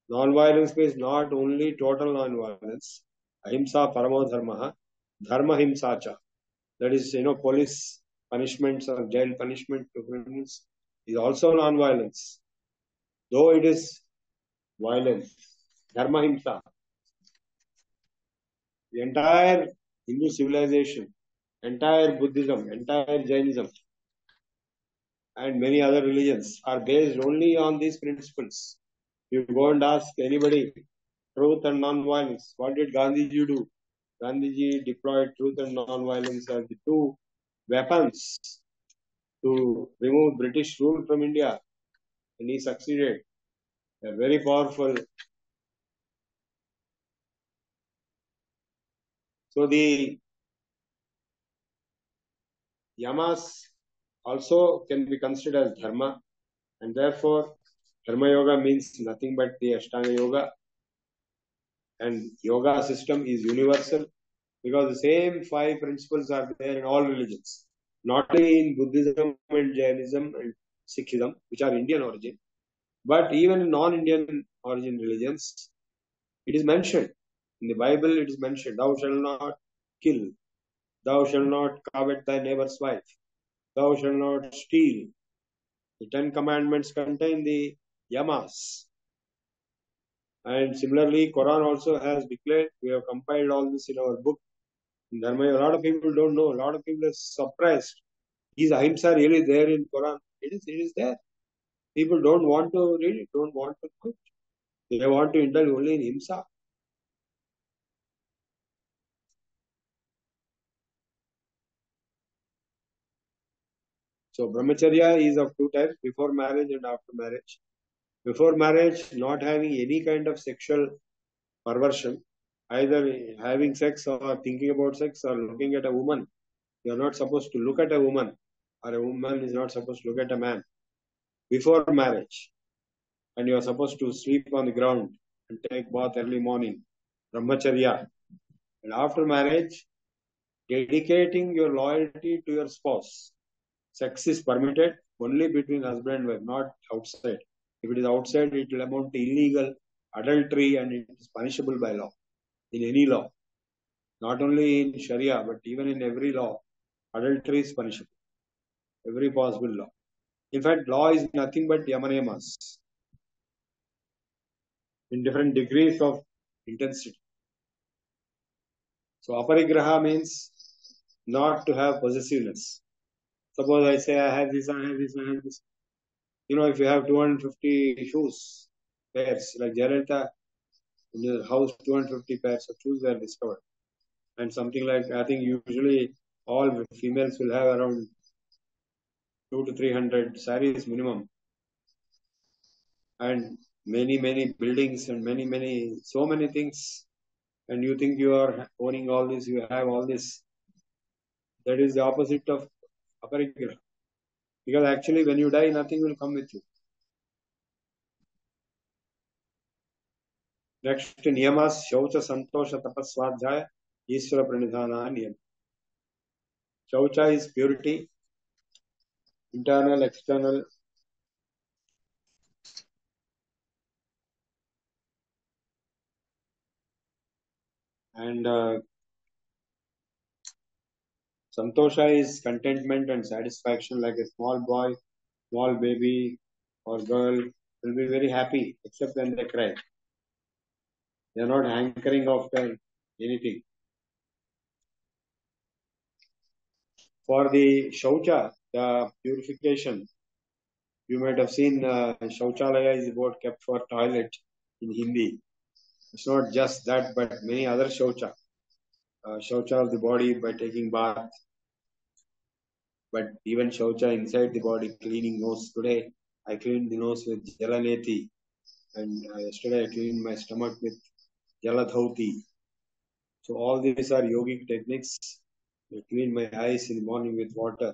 Non-violence means not only total non-violence. Ahimsa paramo dharma. Dharma himsacha. That is, police punishments or jail punishment to criminals is also non-violence, though it is violence. Dharma himsa. The entire Hindu civilization, entire Buddhism, entire Jainism, and many other religions are based only on these principles. You go and ask anybody, truth and non-violence. What did Gandhiji do? Gandhiji deployed truth and non-violence as the two weapons to remove British rule from India, and he succeeded. They are very powerful. So the yamas also can be considered as dharma, and therefore Dharma Yoga means nothing but the Ashtanga Yoga, and yoga system is universal because the same 5 principles are there in all religions, not only in Buddhism and Jainism and Sikhism, which are Indian origin, but even in non-Indian origin religions, it is mentioned. In the Bible, it is mentioned, thou shalt not kill, thou shalt not covet thy neighbor's wife, thou shalt not steal. The 10 commandments contain the yamas. And similarly, Quran also has declared, we have compiled all this in our book, in Dharma. A lot of people don't know, a lot of people are surprised. Is ahimsa really there in Quran? It is there. People don't want to read it, don't want to quit. They want to indulge only in himsa. So brahmacharya is of 2 types, before marriage and after marriage. Before marriage, not having any kind of sexual perversion, either having sex or thinking about sex or looking at a woman. You are not supposed to look at a woman, or a woman is not supposed to look at a man before marriage. And you are supposed to sleep on the ground and take bath early morning, brahmacharya. And after marriage, dedicating your loyalty to your spouse. Sex is permitted only between husband and wife, not outside. If it is outside, it will amount to illegal adultery and it is punishable by law, in any law. Not only in Sharia, but even in every law, adultery is punishable. Every possible law. In fact, law is nothing but yamanemas in different degrees of intensity. So aparigraha means not to have possessiveness. Suppose I say I have this, I have this, I have this. If you have 250 shoes, pairs, like Jayalalitha, in your house 250 pairs of shoes were discovered. And something like, I think usually all females will have around 200 to 300 saris minimum. And many buildings and so many things. And you think you are owning all this, you have all this. That is the opposite of aparigraha. Because actually when you die, nothing will come with you. Next, niyamas, shaucha, santosha, tapaswadhyaya, Ishvara pranidhana niyam. Shaucha is purity, internal, external. And santosha is contentment and satisfaction, like a small boy, small baby or girl will be very happy, except when they cry. They are not hankering after anything. For the shaucha, the purification, you might have seen shauchalaya is a word kept for toilet in Hindi. It's not just that, but many other shaucha. Shaucha of the body by taking bath, but even shaucha inside the body, cleaning nose. Today, I cleaned the nose with jalaneti, and yesterday I cleaned my stomach with jaladhauti. So all these are yogic techniques. I clean my eyes in the morning with water.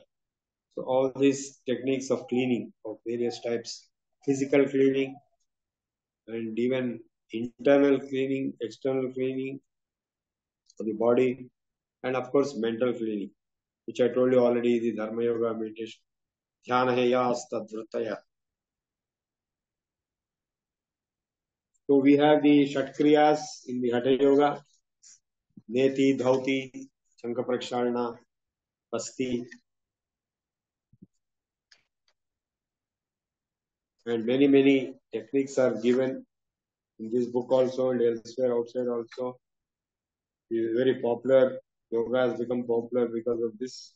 So all these techniques of cleaning of various types, physical cleaning, and even internal cleaning, external cleaning of the body, and of course mental cleaning, which I told you already, the Dharma Yoga meditation. Dhyana hai yasta dhrutaya. So we have the Shatkriyas in the Hatha Yoga, Neti, Dhauti, Shankha Praksharana, Pasti. And many techniques are given in this book also and elsewhere outside also. It is very popular. Yoga has become popular because of this.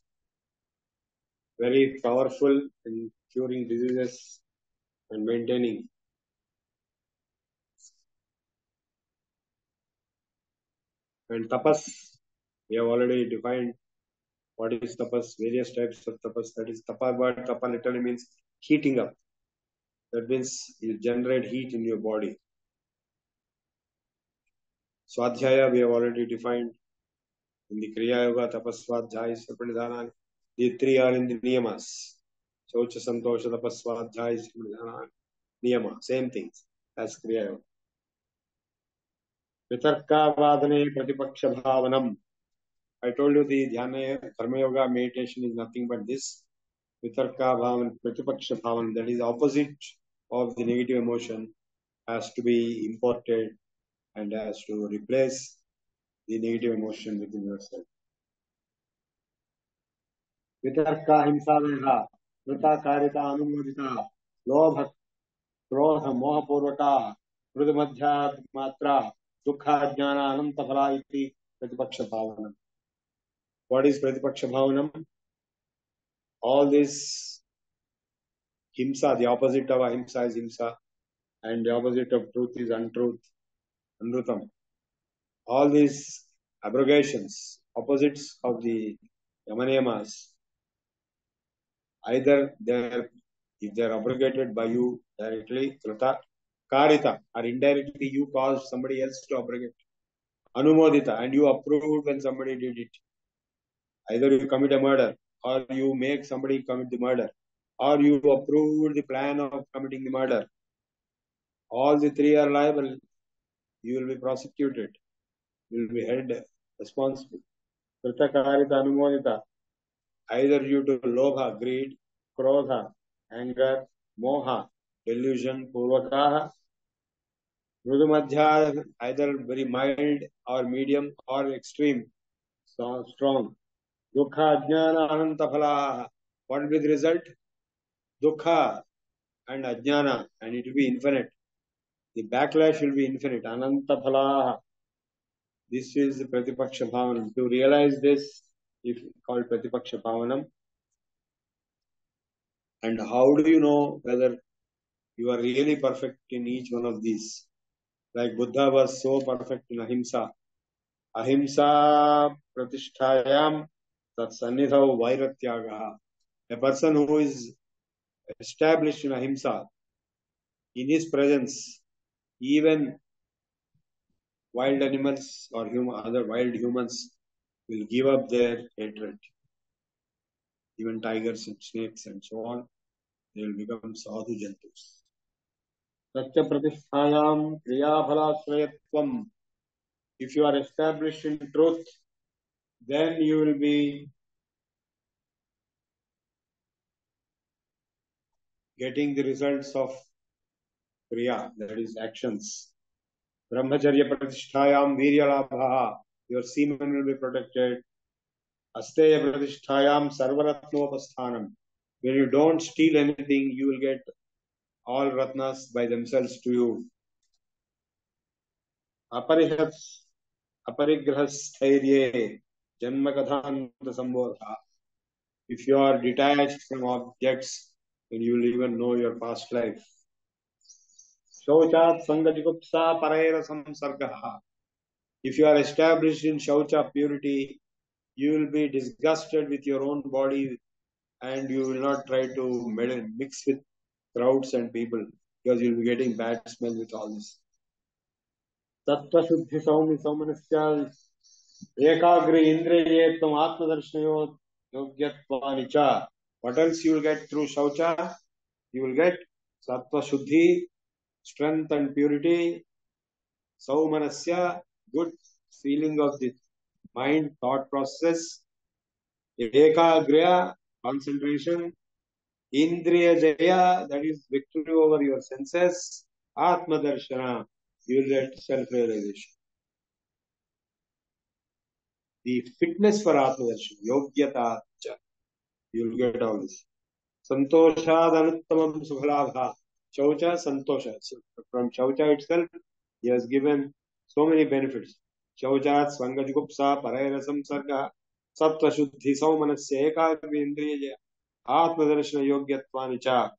Very powerful in curing diseases and maintaining. And tapas, we have already defined what is tapas, various types of tapas. That is tapa, but tapa literally means heating up. That means you generate heat in your body. Swadhyaya, we have already defined in the Kriya Yoga, tapas, swadhyaya, sarpanidhana. The three are in the niyamas. Socha, santosha, tapas, swadhyaya, sarpanidhana. Niyama, same things as Kriya Yoga. Vitarkavadane pratipaksha bhavanam. I told you the dhyana, Dharma Yoga meditation is nothing but this. Vitarka bhavan, pratipaksha bhavan, that is opposite of the negative emotion, has to be imported and has to replace the negative emotion within yourself. Vitarka himsadeha, vrita karita anumodita, lobha, krodha, moha purvaka, vrudamadhyat matra, dukha jnana ananta phala iti pratipaksha bhavanam. What is pratipaksha bhavanam? All this himsa, the opposite of ahimsa is himsa, and the opposite of truth is untruth, anrutam. All these abrogations, opposites of the yamaniyamas, either if they are abrogated by you directly, krita, karita, or indirectly you caused somebody else to abrogate. Anumodita, and you approved when somebody did it. Either you commit a murder, or you make somebody commit the murder, or you approve the plan of committing the murder. All the three are liable. You will be prosecuted. You will be held responsible. Kritakarita anumodita, either due to lobha, greed, krodha, anger, moha, delusion, purvakaha, mrudumadhya, either very mild or medium or extreme, so strong. Dukha, ajnana, ananta phalaha. What will be the result? Dukha and ajnana, and it will be infinite. The backlash will be infinite. Ananta phalaha. This is the pratipaksha bhavanam. To realize this, if called pratipaksha bhavanam. And how do you know whether you are really perfect in each one of these? Like Buddha was so perfect in ahimsa. Ahimsa pratisthayam tat sannidhav vairatyaga. A person who is established in ahimsa, in his presence, even wild animals or other wild humans will give up their hatred. Even tigers and snakes and so on, they will become sadhu jantus. Satya pratisthayam kriyaphalashrayatvam. If you are established in truth, then you will be getting the results of kriya, that is actions. Brahmacharya pratisthayam viryalabha. Your semen will be protected. Asteya pratisthayam sarvaratnopasthanam. When you don't steal anything, you will get all ratnas by themselves to you. Aparigrahasthairye janmakadhanta sambodha. If you are detached from objects, then you will even know your past life. Shauchat sangajigupsa paraira samsargaha. If you are established in shaucha, purity, you will be disgusted with your own body and you will not try to mix with crowds and people because you will be getting bad smell with all this. Tattva shuddhi saumi saumanasya ekagri indriye tam atmadarshnayo yogyatva. What else you will get through shaucha? You will get sattva shuddhi, strength and purity, saumanasya, good feeling of the mind, thought process, ekagriya, concentration, indriya jaya, that is victory over your senses, atma darshana, you will get self-realization. The fitness for atma darshana, yogyata, you will get all this. Santoshad anuttamam sukhalabha, Chaucha, Santosha. So from Chaucha itself, he has given so many benefits. Chauchat, Svangajigupsa, Parairasam Sarga, Sattva Shuddhi, Saumanasya, Ekagvindriya, Atmadarshana Yogyattvani cha.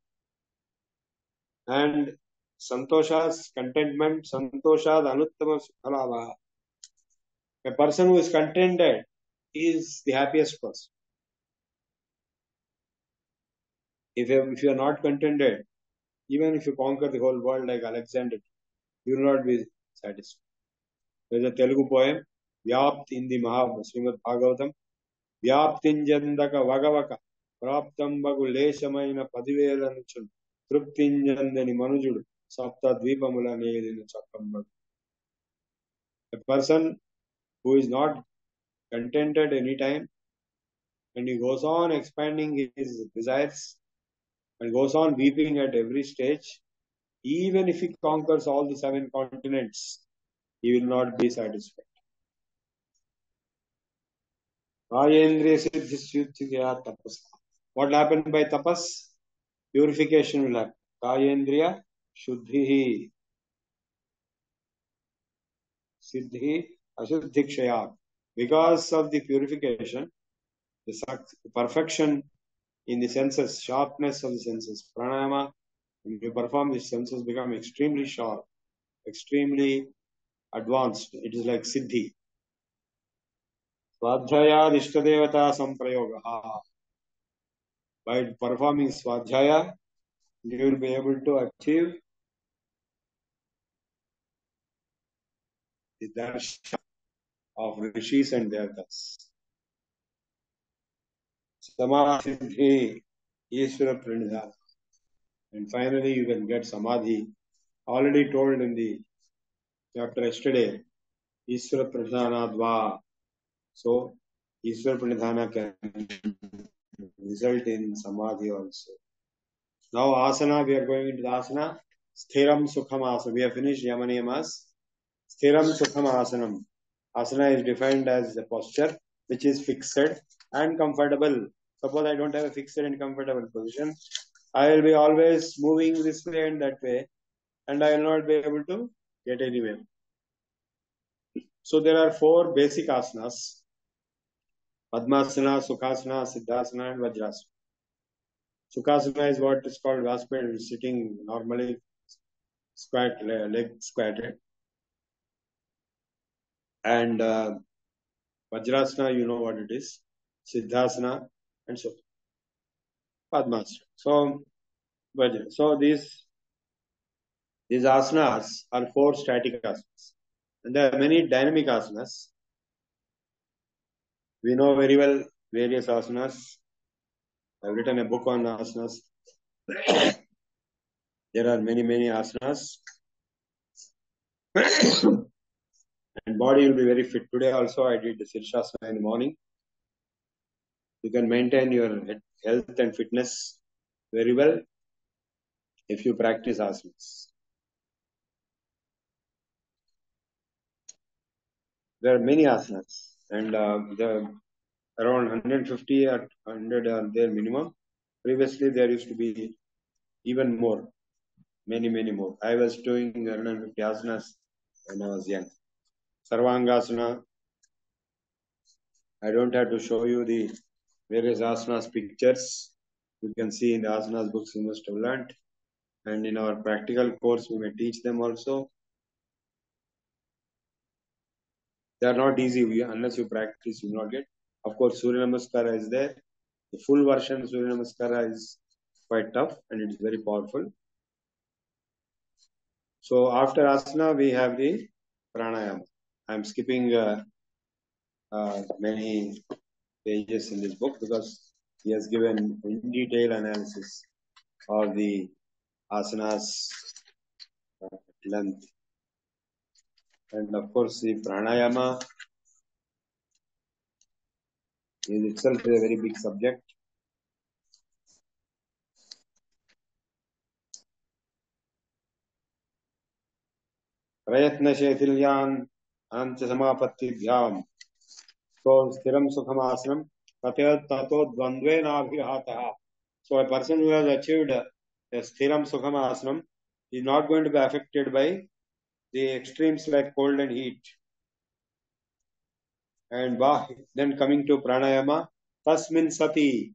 And Santosha's contentment, Santoshad Anuttama Sukhalava. A person who is contented is the happiest person. If you are not contented, even if you conquer the whole world like Alexander, you will not be satisfied. There is a Telugu poem, Vyapt in the Srimad Bhagavatam, Vyaptinjandaka Vagavaka, Praptambagu Leshamaina Padivelanchun, Truptinjandani Manujudu, Sapta Dvipamula Nedina Chakambag. A person who is not contented any time and he goes on expanding his desires and goes on weeping at every stage, even if he conquers all the 7 continents, he will not be satisfied. What happened by tapas? Purification will happen. Kayendriya Shuddhi Siddhi Ashuddhikshaya. Because of the purification, the perfection in the senses, sharpness of the senses, pranayama, when you perform, the senses become extremely sharp, extremely advanced. It is like siddhi. Swadhyaya Ishtadevata Samprayoga. By performing Swadhyaya, you will be able to achieve the darshan of rishis and devatas. Samadhi, Ishvara Pranidhana. And finally, you can get Samadhi. Already told in the chapter yesterday, Ishvara Pranidhana Dva. So, Ishvara Pranidhana can result in Samadhi also. Now, Asana, we are going into the Asana. Sthiram Sukham Asana. We have finished Yamaniyamas. Sthiram Sukham Asanam. Asana is defined as a posture which is fixed and comfortable. Suppose I don't have a fixed and comfortable position, I will be always moving this way and that way, and I will not be able to get anywhere. So there are 4 basic asanas: Padmasana, Sukhasana, Siddhasana, and Vajrasana. Sukhasana is what is called Vasped, sitting normally, squat, leg squatted. And Vajrasana, you know what it is. Siddhasana and so Padmasana. So these asanas are 4 static asanas. And there are many dynamic asanas. We know very well various asanas. I've written a book on asanas. There are many asanas. And body will be very fit. Today also I did the Shirshasana in the morning. You can maintain your health and fitness very well if you practice asanas. There are many asanas, and around 150 or 100 are there minimum. Previously there used to be even more, many more. I was doing 150 asanas when I was young. Sarvangasana. I don't have to show you the various asanas pictures. You can see in the asanas books you must have learnt. And in our practical course, we may teach them also. They are not easy. Unless you practice, you will not get. Of course, Surya Namaskara is there. The full version of Surya Namaskara is quite tough and it is very powerful. So after asana, we have the pranayama. I am skipping many pages in this book because he has given in detail analysis of the asanas length. And of course, the pranayama is itself a very big subject. Prayatna Shetilyan Ancha Samapatibhyam. So, Sthiram Sukham Asanam, Tato Dvandve Nabhihataha. So, a person who has achieved a sthiram sukham asanam is not going to be affected by the extremes like cold and heat. And then coming to pranayama, tasmin sati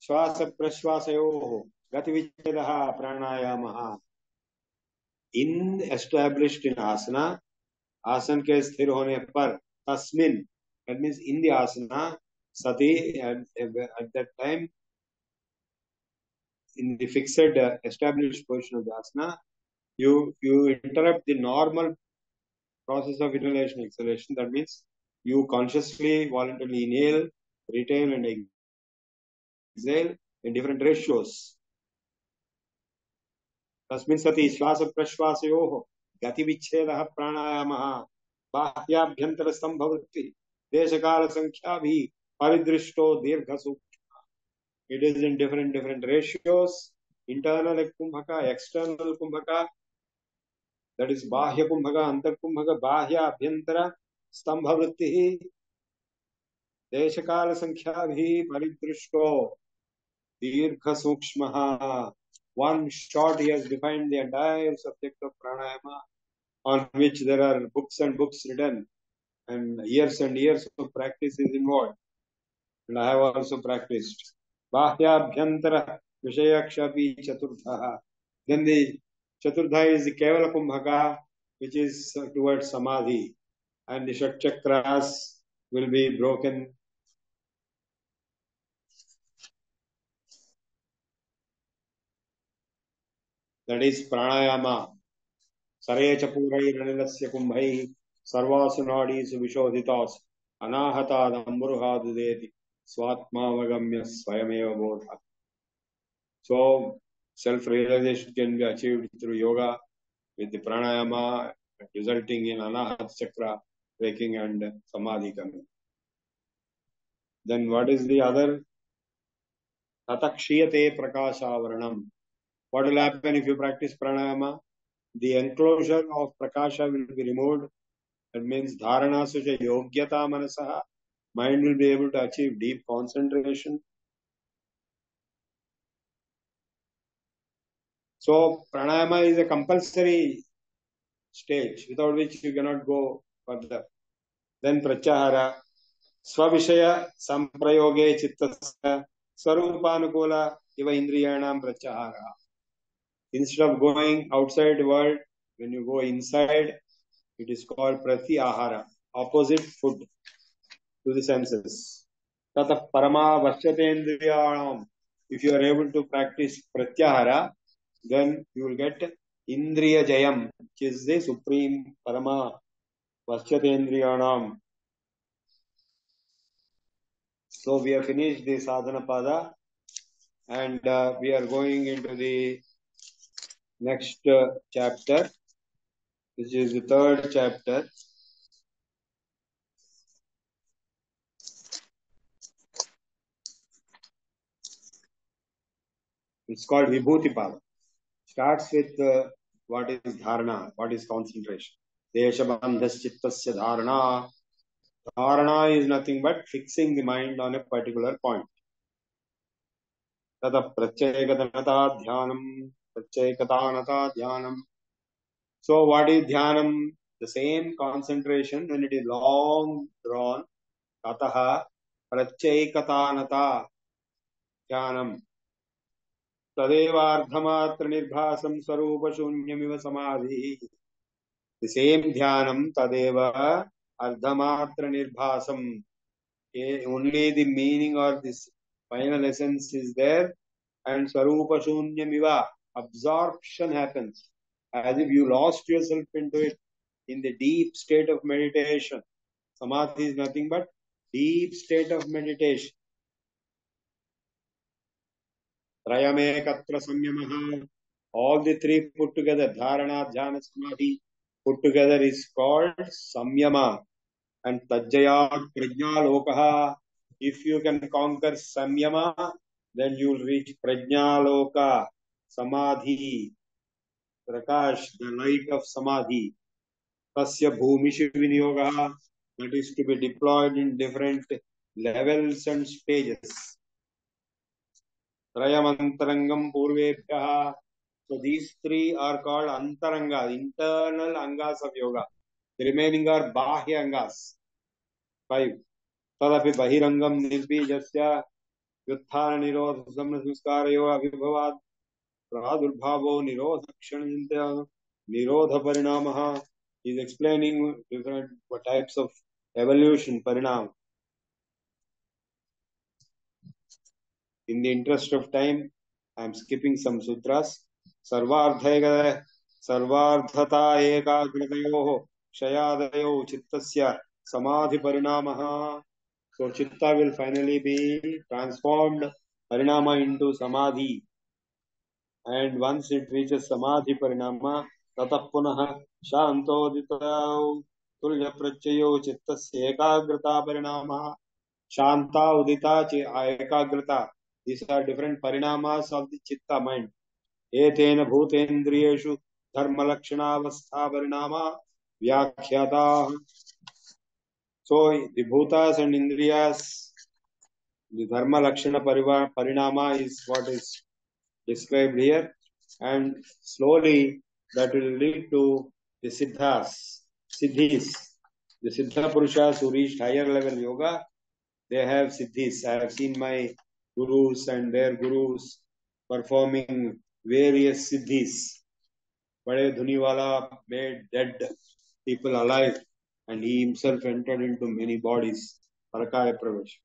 श्वास प्रश्वासयोः गतिविच्छेदः प्राणायामः. In established in asana, आसन के स्थिर होने पर तस्मिन, that means in the asana, sati, at that time in the fixed established position of the asana, you interrupt the normal process of inhalation exhalation. That means you consciously voluntarily inhale, retain and exhale in different ratios. तस्मिन् सति श्वास प्रश्वासयोः गतिविच्छेदः प्राणायामः बाह्याभ्यन्तर स्तंभवृत्ति देशकाल संख्याभिः परिदृष्टो दीर्घसूक्ष्मः. It is in different ratios. Internal kumbhaka, external kumbhaka, that is bahya kumbhaka, antar kumbhaka, bahya abhyantara stambhavrittihi deshakala sankhyaभिः परिदृष्टो दीर्घसूक्ष्मः. One shot he has defined the entire subject of pranayama, on which there are books and books written and years of practice is involved. And I have also practiced. Bahyabhyantara Vishayakshapi Chaturdha. Then the Chaturdha is the Kevala Kumbhaka, which is towards Samadhi. And the Shat Chakras will be broken. That is pranayama. Sarecha purairanillasya kumbhai sarvasu nadis vishodhitas anahata damburuha dudeti swatmavagamya swayameva bodha. So self-realization can be achieved through yoga with the pranayama, resulting in anahat chakra breaking and samadhi coming. Then what is the other? Tatakshiyate prakashavaranam. What will happen if you practice pranayama? The enclosure of prakasha will be removed. That means dharana sucha yogyata manasaha. Mind will be able to achieve deep concentration. So pranayama is a compulsory stage without which you cannot go further. Then pratyahara. Svavishaya samprayoge chittasya swarupanukula iva indriyanam pratyahara. Instead of going outside the world, when you go inside, it is called pratyahara, opposite food to the senses. Tatah parama vashyatendriyanam. If you are able to practice pratyahara, then you will get indriya jayam, which is the supreme parama vashyatendriyanam. So we have finished the sadhana pada, and we are going into the next chapter, which is the third chapter. It's called Vibhuti Pada. Starts with what is dharana, what is concentration. Deshabandhas chittasya dharana. Dharana is nothing but fixing the mind on a particular point. Tata pratyekatanata dhyanam, pratyekatanata dhyanam. So what is dhyanam? The same concentration when it is long drawn. Tataha pratyekatanata dhyanam. Tadeva ardhamatra nirbhasam swarupa shunyamiva samadhi. The same dhyanam, tadeva ardhamatra nirbhasam. Only the meaning or this final essence is there, and swarupa shunyamiva, absorption happens, as if you lost yourself into it in the deep state of meditation. Samadhi is nothing but deep state of meditation. Trayamekatra samyamaha. All the three put together, dharana, dhyana, samadhi, put together is called samyama. And tajjayat prajna lokaha. If you can conquer samyama, then you will reach prajna loka, samadhi, prakash, the light of samadhi. Tasya bhumishu vinyogaha. That is to be deployed in different levels and stages. Trayamantarangam purvebhyaha. So these three are called antaranga, internal angas of yoga. The remaining are bahya angas. 5. Tadapi bahirangam nirbijasya युत्थान निरोध संस्कारयो अभिभवात् प्रादुर्भावो निरोध क्षणिन्त्य निरोध परिणामः. He is explaining different types of evolution parinam. In the interest of time, I am skipping some sutras. सर्वार्थता एकाग्रतयोः क्षयादयो चित्तस्य समाधि परिणामः. So chitta will finally be transformed parinama into samadhi, and once it reaches samadhi parinama, tatah punah shantodita tulya prachayo chittasya ekagrata parinama. Shanta udita ekagrata. These are different parinamas of the chitta mind. Etena bhutendriyeshu dharma lakshanavastha parinama vyakhyata. So the bhutas and indriyas, the dharma lakshana parinama is what is described here, and slowly that will lead to the siddhis. The siddha purushas who reached higher level yoga, they have siddhis. I have seen my gurus and their gurus performing various siddhis. Bade Dhuniwala made dead people alive, and he himself entered into many bodies. Parakaya Pravesh.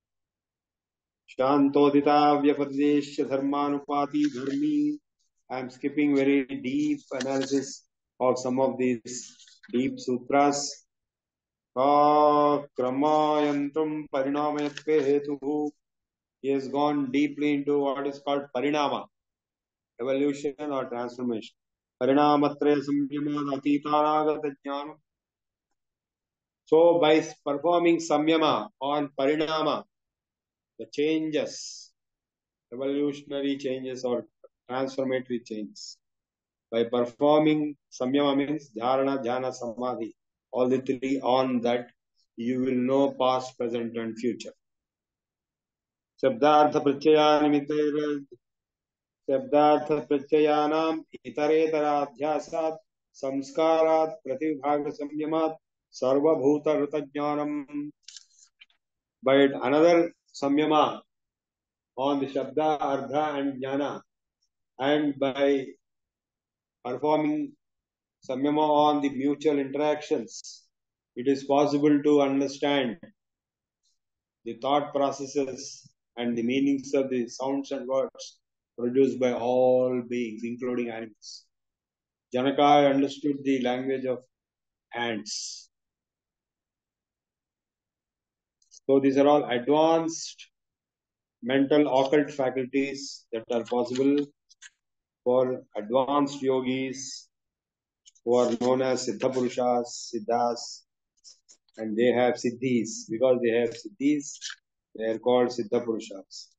Shantodita Vyapadesha Dharmanupati Dharmi. I am skipping very deep analysis of some of these deep sutras. Kramayantam Parinamayatve Hetuhu. He has gone deeply into what is called Parinama, evolution or transformation. Parinamatraya Samyama Atitanagata Jnanam. So by performing Samyama on Parinama, the changes, evolutionary changes or transformatory changes. By performing Samyama means Dharana, Jhana, Samadhi. All the three on that, you will know past, present and future. Shabdartha prachayanam itaretara samskarat pratibhaga samyamat sarva bhuta rutajnanam. By another Samyama on the Shabda, Ardha and Jnana, and by performing Samyama on the mutual interactions, it is possible to understand the thought processes and the meanings of the sounds and words produced by all beings, including animals. Janaka understood the language of ants. So these are all advanced mental occult faculties that are possible for advanced yogis who are known as Siddha Purushas, Siddhas, and they have Siddhis. Because they have Siddhis, they are called Siddha Purushas.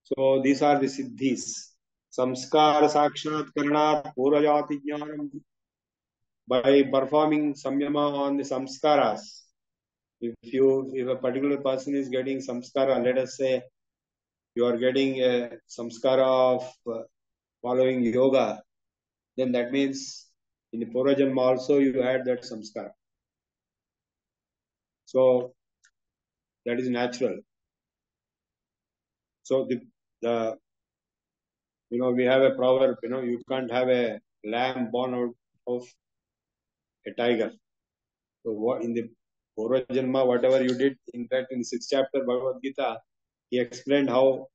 So these are the Siddhis. Samskara Sakshat Karanat Purajati Jnanam. By performing Samyama on the Samskaras, if a particular person is getting Samskara, let us say you are getting a Samskara of following yoga, then that means in the Purajanma also you had that Samskara. So that is natural. So the we have a proverb, you can't have a lamb born out of a tiger. So what in the Purajanma, whatever you did, in fact in the 6th chapter Bhagavad Gita, he explained how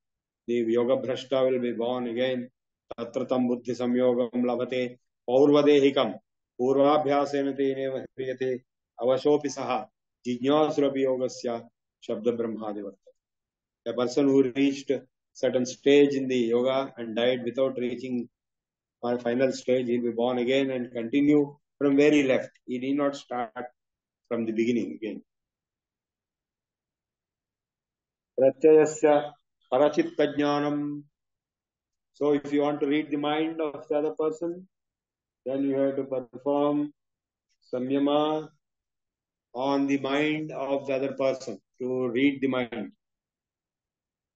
the yoga bhrashta will be born again. Tatratam buddhi samyogam labhate paurvadehikam purvabhyasena teneva hriyate avashopi saha jijnasurapi yogasya shabda brahmadevata. A person who reached certain stage in the yoga and died without reaching our final stage, he will be born again and continue from where he left. He need not start from the beginning again. Pratyayasya parachitta jnanam. So if you want to read the mind of the other person, then you have to perform samyama on the mind of the other person to read the mind.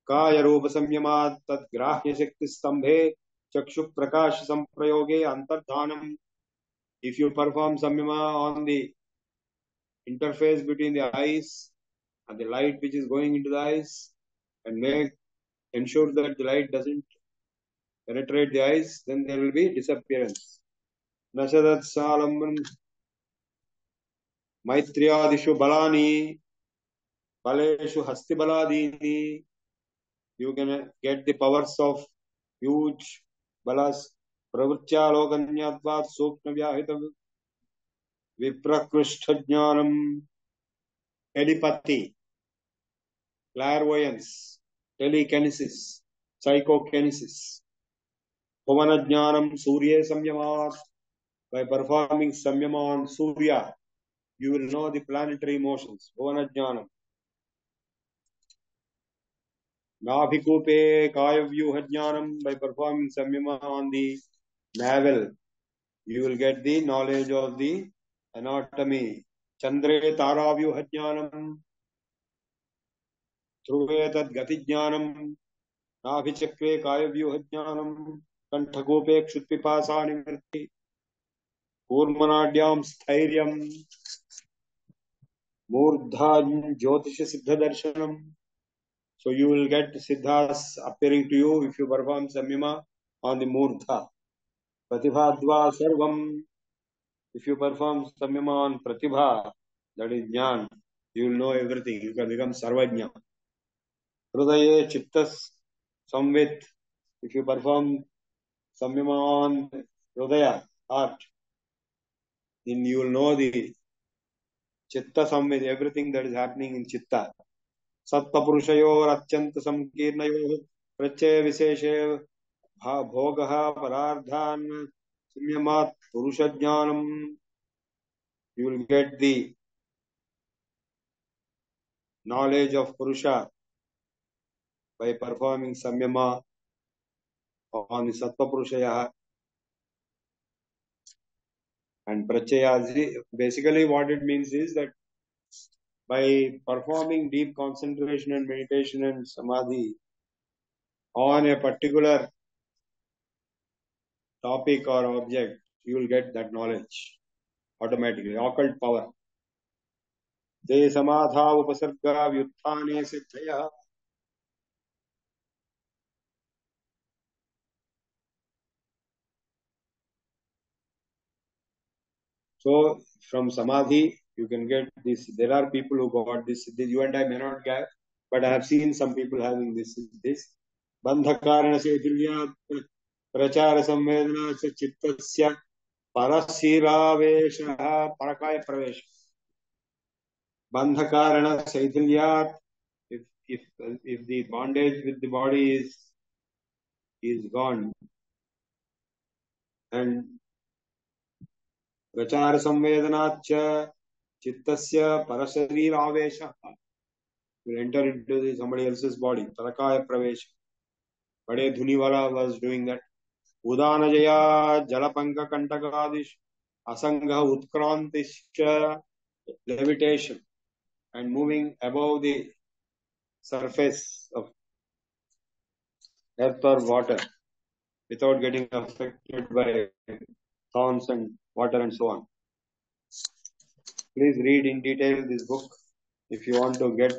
Kaya rupa samyamat tad grahya shakti stambhe Chakshu Prakash Samprayoge Antardhanam. If you perform samyama on the interface between the eyes and the light which is going into the eyes, and ensure that the light doesn't penetrate the eyes, then there will be disappearance. Nasadat Salamban Maitriyadishu Balani Baleshu Hasti Baladini. You can get the powers of huge balas. Pravritya Lokanyatvat Sukna Vyahita Viprakrishta Jnanam, telepathy, clairvoyance, telekinesis, psychokinesis. Bhavana Jnanam Surya Samyamat. By performing samyama on Surya, you will know the planetary motions. Bhavana Jnanam. Nabhikupe Kaya Vyuha Jnanam. By performing samyama on the navel, you will get the knowledge of the anatomy. Chandre Tara Vyuha Jnanam. Dhruve Tad Gati Jnanam. Nabhichakre Kaya Vyuha Jnanam. Kantagope Kshutpipasa Nivrti. Kurmanadyam Stairyam. Murdha Jyotisha Siddha Darshanam. So you will get siddhas appearing to you if you perform samyama on the murdha. Pratibhadva sarvam. If you perform samyama on pratibha, that is jnana, you will know everything. You can become sarvajna. Hrudaye chittas samvit. If you perform samyama on hridaya, heart, then you will know the chitta samvit, everything that is happening in chitta. Sattva-purushayor atyanta samkirnayor prachaya visheshe bhogaha parardhan samyamat purusha-jnanam. You will get the knowledge of Purusha by performing samyama on the Sattva-purushaya and prachaya. Basically what it means is that by performing deep concentration and meditation and samadhi on a particular topic or object, you will get that knowledge automatically. Occult power. Te samadha upasarga vyuthane siddhaya. So from samadhi you can get this. There are people who got this. You and I may not get, but I have seen some people having this. Bandhakarana sehilyat prachara samvedana cha chittasya parasiravesha parakaya pravesha. Bandhakarana sehilyat. If the bondage with the body is gone, and prachara samvedanacha chittasya parasariravesha, will enter into somebody else's body. Parakaya pravesha. Bade Dhuniwala was doing that. Udanajaya Jalapanka Kantakadish Asangha Utkrantisha, levitation and moving above the surface of earth or water without getting affected by thorns and water and so on. Please read in detail this book. If you want to get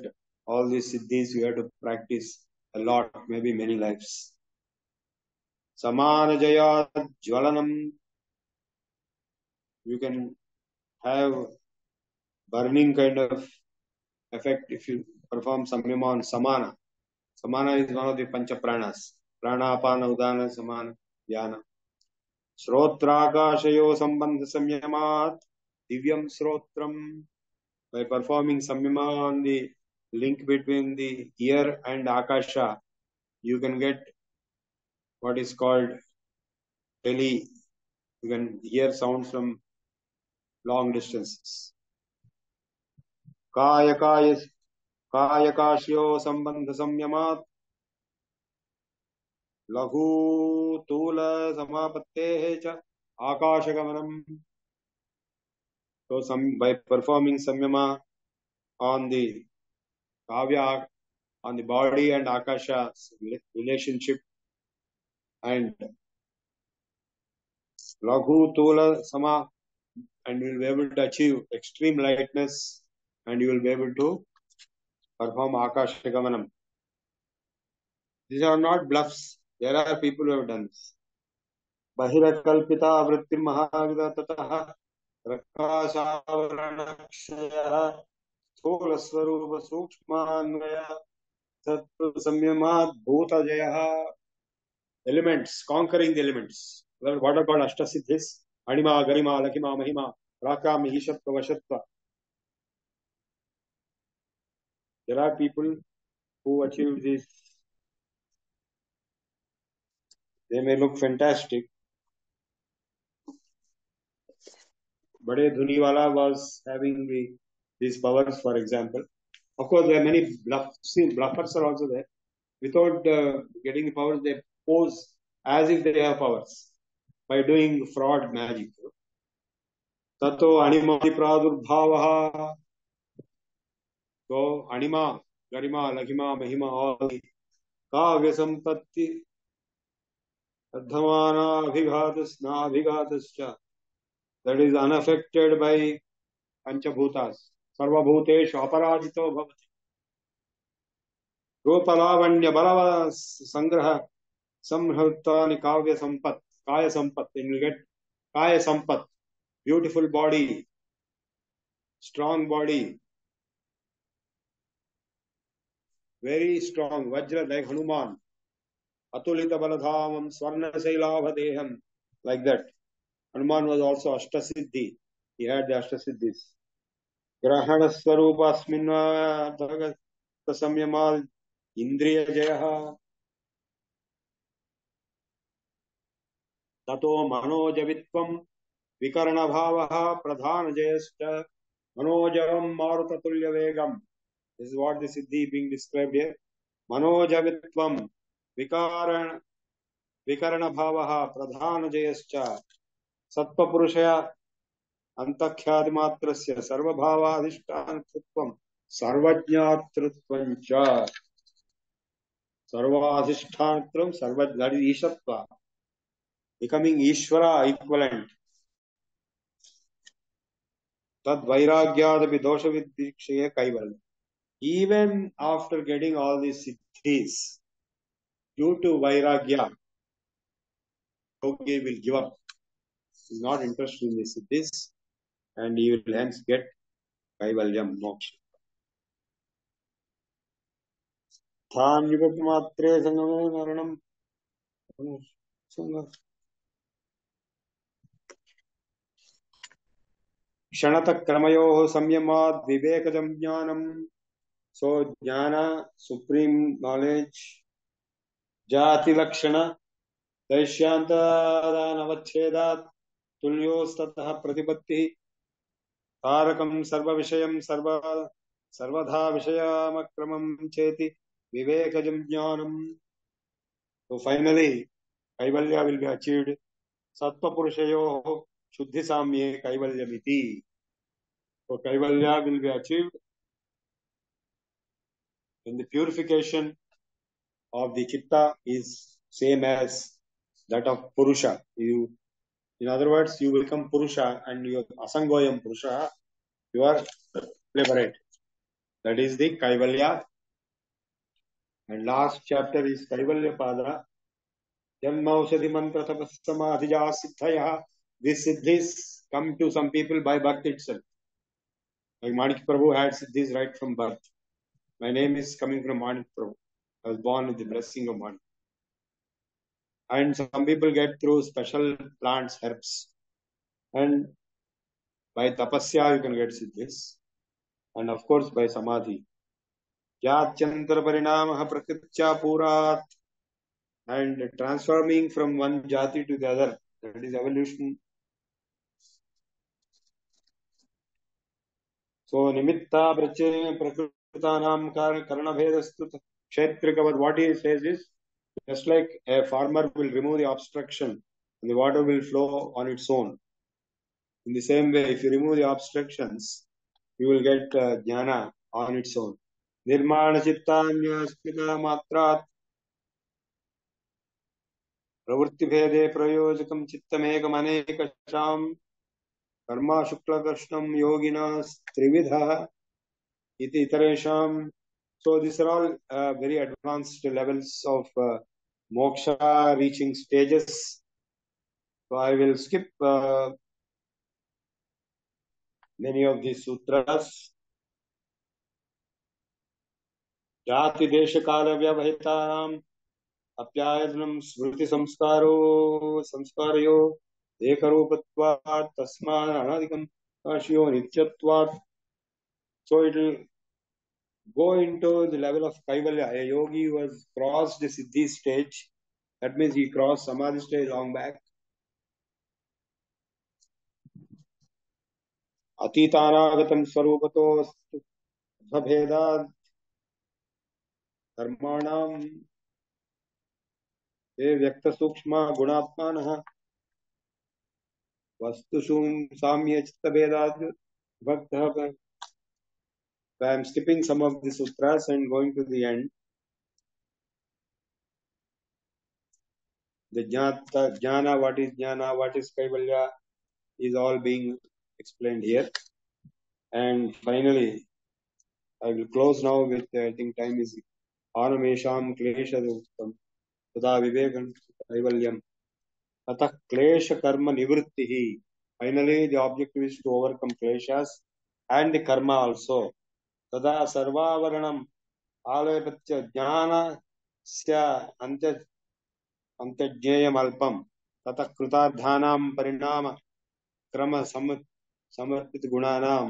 all these siddhis, you have to practice a lot, maybe many lives. Samanajaya Jwalanam. You can have burning kind of effect if you perform samyama on samana. Samana is one of the pancha pranas. Prana, apana, udana, samana, dhyana. Srotrakashayo sambandha samyamat divyam srotram. By performing samyama on the link between the ear and akasha, you can get what is called you can hear sounds from long distances. Kayakashyo sambandha samyamat Lahu Tula Samapatte cha Akashagamanam. So by performing samyama on the kavya, on the body and akasha relationship, and Laghu Tula Sama, and you will be able to achieve extreme lightness, and you will be able to perform Akashagamanam. These are not bluffs. There are people who have done this. Bahirakalpita Vrittim Mahavida Tataha Rakasavaranakshaya Tholasvarupa Sukshmanvaya Tattva Samyamat Bhuta Jayaha. Elements, conquering the elements. What are called Ashtasiddhis? Anima, Garima, Lakima, Mahima, Raka, Mihishatva, Vashatva. There are people who achieve this. They may look fantastic. Bade Dhuniwala was having these powers, for example. Of course, there are many bluffers are also there. Without getting the powers, they pose as if they have powers by doing fraud magic. Tato animati pradurbhavaha. So anima, garima, laghima, mahima, all the kavya sampatti, adhamana, abhighatas, na abhighatascha. That is unaffected by panchabhutas. Sarva bhuteshu aparajito bhavati. Rupalavanya balava sangraha samhrutani kavya sampat, kaya sampat. And you get kaya sampat, beautiful body, strong body, very strong, vajra like Hanuman. Atulita baladhamam swarna sailavadeham, like that. Hanuman was also Ashtasiddhi. He had the Ashtasiddhis. Grahana Swarupa Asminva Samyamal Indriya Jayaha Tato Manojavitvam Vikarana Bhavaha Pradhana Jayasta Manojavam Marutatulya Vegam. This is what the Siddhi being described here. Manojavitvam Vikarana Bhavaha Pradhana Jayascha Sattva Purushaya Antakhyadimatrasya Sarvabhavadhishtanatritvam Sarvajñatritvam cha Sarvadhishtanatram that is Ishatva, becoming Ishvara equivalent. Tad Vairagyadapi dosha viddikshaye kaivalya. Even after getting all these siddhis, due to Vairagya, yogi will give up. He is not interested in the siddhis, and he will hence get Kaivalyam, moksha. Than yugamatre sangame naranam. Kshanata kramayoho samyamad vivekajam jnanam. So jnana, supreme knowledge, jati lakshana, daishyanta navachhedat, tulyostataha pratipatti, tarakam sarva vishayam sarvadha vishayamakramam cheti, vivekajam jnanam. So finally, Kaivalya will be achieved. Sattva Purushayo Shuddhi Samye Kaivalyamiti. So Kaivalya will be achieved when the purification of the Chitta is same as that of Purusha. In other words, you become Purusha and you are Asangoyam Purusha, you are liberated. That is the Kaivalya. And last chapter is Kaivalya Pada. Janmaushadhi mantra tapasamadhija siddhaya. These siddhis come to some people by birth itself. Like Manik Prabhu had siddhis right from birth. My name is coming from Manik Prabhu. I was born with the blessing of Manik. And some people get through special plants, herbs. And by tapasya you can get siddhis. And of course by samadhi. Jatyantar parinamaha prakritya purat. And transforming from one jati to the other. That is evolution. So nimitta prakritanam karana bhedastu kshetrikavad. What he says is, just like a farmer will remove the obstruction and the water will flow on its own. In the same way, if you remove the obstructions, you will get jnana on its own. Nirmana chittanya smita matrat प्रवृत्तिभेदे प्रयोजकं चित्तमेकमनेकशां Karma शुक्लकृष्णं योगिनः त्रिविधः इति इतरेषां. So these are all very advanced levels of moksha reaching stages. So I will skip many of these sutras. Jati desha kala vyavahitaram apyayanam smriti samskarayo ekarupatvat tasman anadikam ashyo nityatvat. So it will go into the level of kaivalya. A yogi was crossed the siddhi stage. That means he crossed samadhi stage long back. अतीतानागतं स्वरूपतो भेदात् कर्माणां ये व्यक्तसूक्ष्म गुणात्मानः वस्तुषु साम्य चित्तभेदात् भक्तः. I am skipping some of the sutras and going to the end. The jnana, what is jnana, what is kaivalya, is all being explained here. And finally, I will close now with, I think time is anamesham klesha uktam tada vivekam kaivalyam atah klesha karma nivrittihi. Finally, the objective is to overcome kleshas and the karma also. Tada sarvavaranam आलयपत्य ज्ञानस्य अंत्यज्ञेयम् अल्पम ततः कृतार्थानां परिणाम क्रम समर्पित गुणानां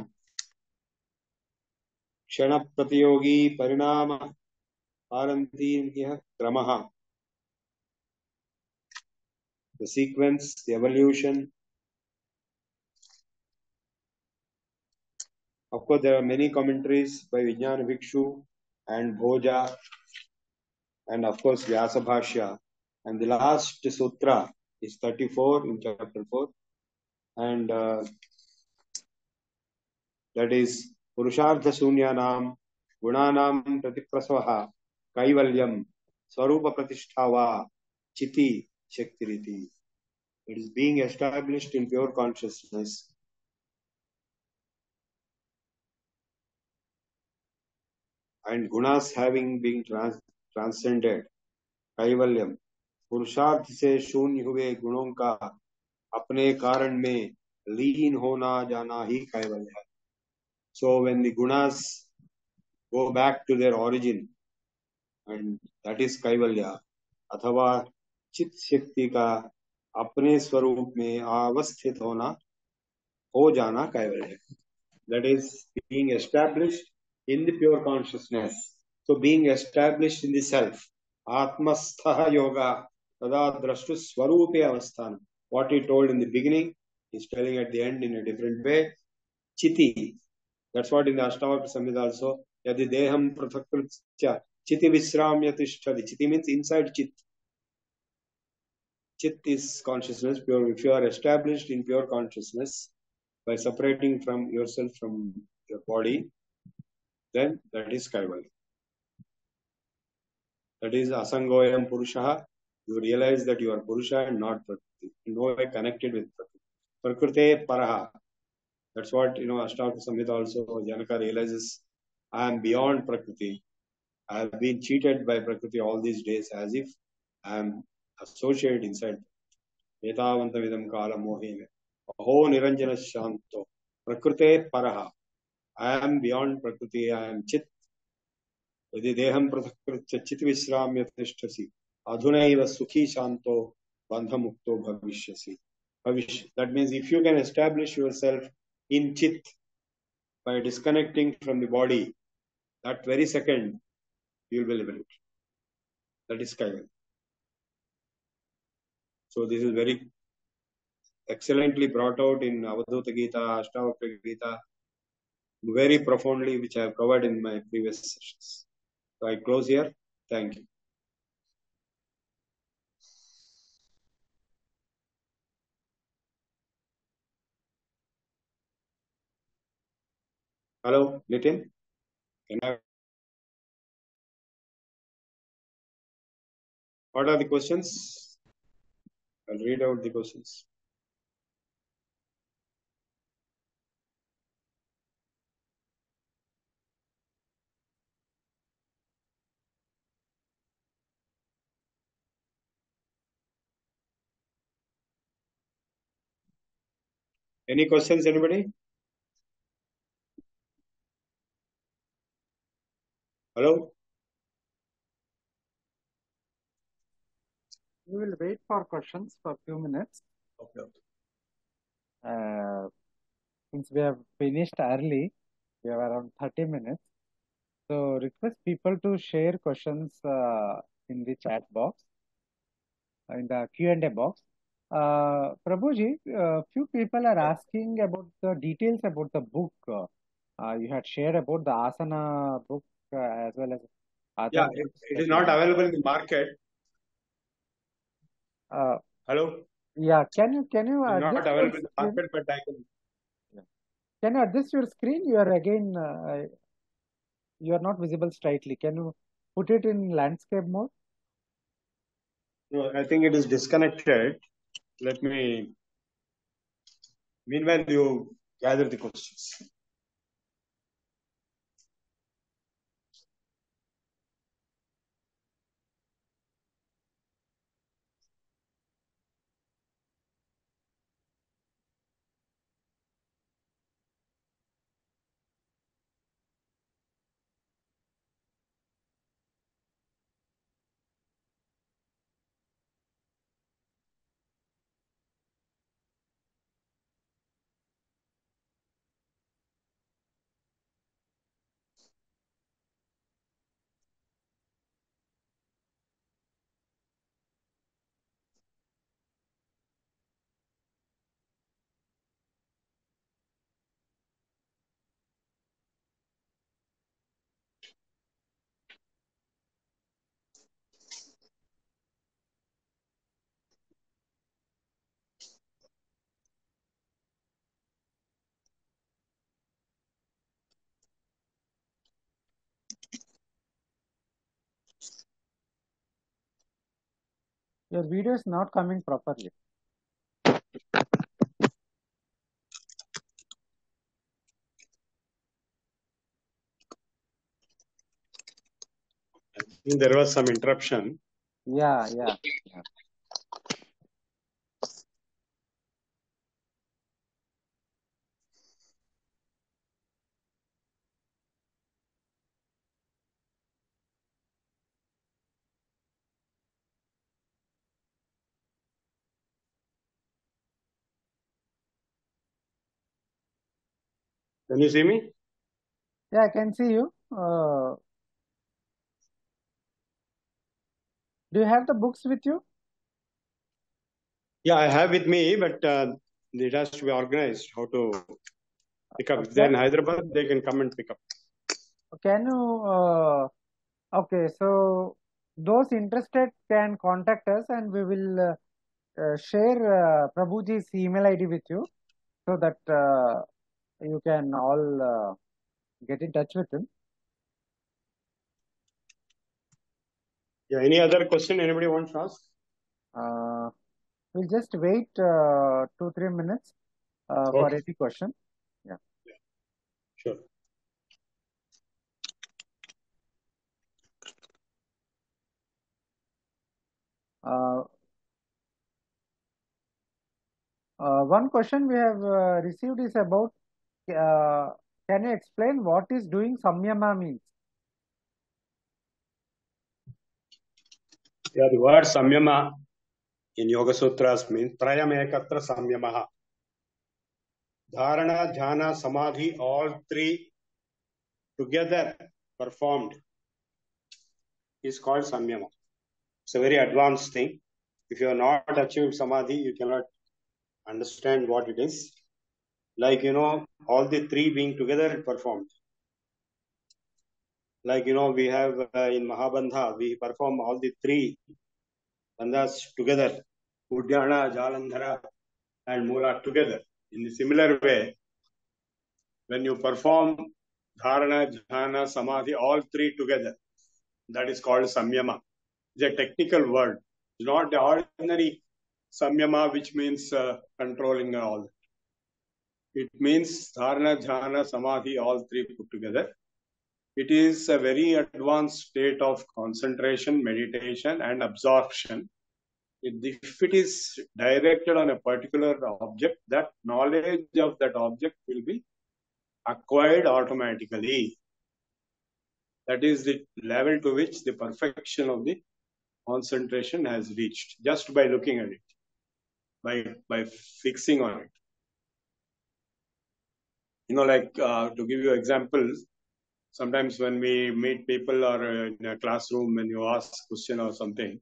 क्षण प्रतियोगी परिणाम आरंभीय क्रमः. The sequence, the evolution. Of course, there are many commentaries by Vijnana Bhikshu and Bhoja, and of course Vyasa Bhashya. And the last sutra is 34 in chapter 4, and that is Purushartha Sunyanam Gunanam Pratiprasvaha Kaivalyam Swarupa Pratishtava Chiti Shaktiriti. It is being established in pure consciousness. And gunas having been transcended. Kaivalyam. पुरुषार्थ से शून्य हुए गुणों का अपने कारण में लीन होना जाना ही कैवल्य है. So when the gunas go back to their origin, and that is kaivalya, अथवा चित शक्ति का अपने स्वरूप में अवस्थित होना हो जाना कैवल्य. That is being established in the pure consciousness. So being established in the self. Atmastha yoga tada drashtu swarupe avasthanam. What he told in the beginning, he's telling at the end in a different way. Chiti. That's what in the Ashtavakra Samhita also. Yadi deham prathakritya chiti visramya tishtadi. Chiti means inside chit. Chit is consciousness, pure. If you are established in pure consciousness, by separating from yourself from your body, then that is kaivalya. That is asangoyam purusha. You realize that you are purusha and not prakriti. In no way connected with prakriti. Prakriti paraha. That's what, Ashtavakra Samhita also, Janaka realizes, I am beyond prakriti. I have been cheated by prakriti all these days as if I am associated inside. Etavantavidam kala mohine. Aho niranjana shanto. Prakriti paraha. I am beyond prakriti. I am chit. यदि देहं पृथक्कृत्य चित् विश्राम्य तिष्ठसि अधुनैव सुखी Shanto बंधमुक्तो भविष्यसि. That means if you can establish yourself in chit by disconnecting from the body, that very second you will be liberated. That is kaivalya. So this is very excellently brought out in Avadhuta Gita, Ashtavakra Gita, very profoundly, which I have covered in my previous sessions. So I close here. Thank you. Hello, Nitin. What are the questions? I'll read out the questions. Any questions, anybody? Hello? We will wait for questions for a few minutes. Okay. Since we have finished early, we have around 30 minutes. So request people to share questions in the chat box, in the Q&A box. Prabhuji, few people are asking about the details about the book. You had shared about the asana book as well as other Yeah, books it that is you not have. available in the market. Hello? Yeah, can you It is not adjust your available in the screen? market, but I can. Can you adjust your screen? You are again, you are not visible straightly. Can you put it in landscape mode? No, I think it is disconnected. Let me. Meanwhile, you gather the questions. Your video is not coming properly. I think there was some interruption. Yeah. Can you see me? Yeah, I can see you. Do you have the books with you? Yeah, I have with me, but it has to be organized. How to pick up? If they're in Hyderabad, they can come and pick up. Can you? Okay, so those interested can contact us, and we will share Prabhuji's email ID with you, so that you can all get in touch with him. Yeah. Any other question anybody wants to ask? We'll just wait 2-3 minutes for any question. Yeah. Sure. One question we have received is about, can you explain what is doing samyama means? Yeah, the word samyama in Yoga Sutras means trayamekatra samyamaha. Dharana, jhana, samadhi, all three together performed is called samyama. It's a very advanced thing. If you have not achieved samadhi, you cannot understand what it is. Like, all the three being together performed. Like, we have in Mahabandha, we perform all the three bandhas together. Udyana, Jalandhara and Mula together. In a similar way, when you perform Dharana, Jhana, Samadhi, all three together, that is called Samyama. It's a technical word. It's not the ordinary Samyama, which means controlling all. It means Dharana, Jhana, Samadhi, all three put together. It is a very advanced state of concentration, meditation, and absorption. If it is directed on a particular object, that knowledge of that object will be acquired automatically. That is the level to which the perfection of the concentration has reached, just by looking at it, by fixing on it. Like to give you examples, sometimes when we meet people or in a classroom, when you ask a question or something,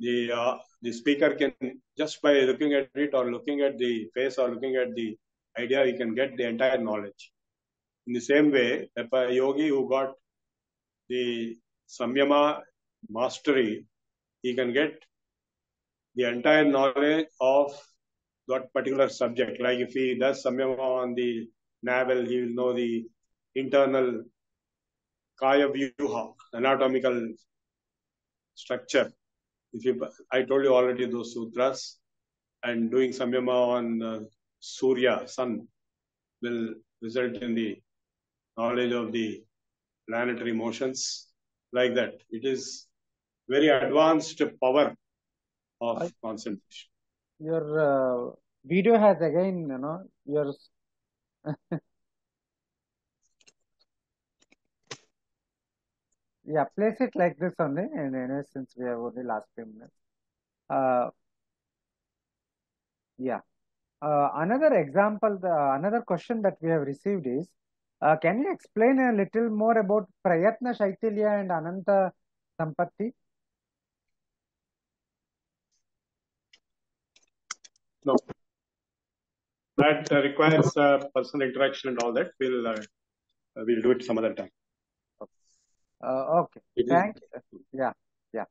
the speaker can, just by looking at it or looking at the face or looking at the idea, he can get the entire knowledge. In the same way, if a yogi who got the samyama mastery, he can get the entire knowledge of that particular subject. Like if he does samyama on the navel, he will know the internal kaya vyuha, anatomical structure. I told you already those sutras, and doing samyama on Surya, sun, will result in the knowledge of the planetary motions, like that. It is very advanced power of concentration. Your video has again, your yeah, place it like this only, and since we have only last few minutes. Yeah. Another example, another question that we have received is, can you explain a little more about Prayatna Shaitilya and Ananta Sampatti? No. That requires personal interaction and all that. We'll do it some other time. Okay. Thank you. Yeah. Yeah.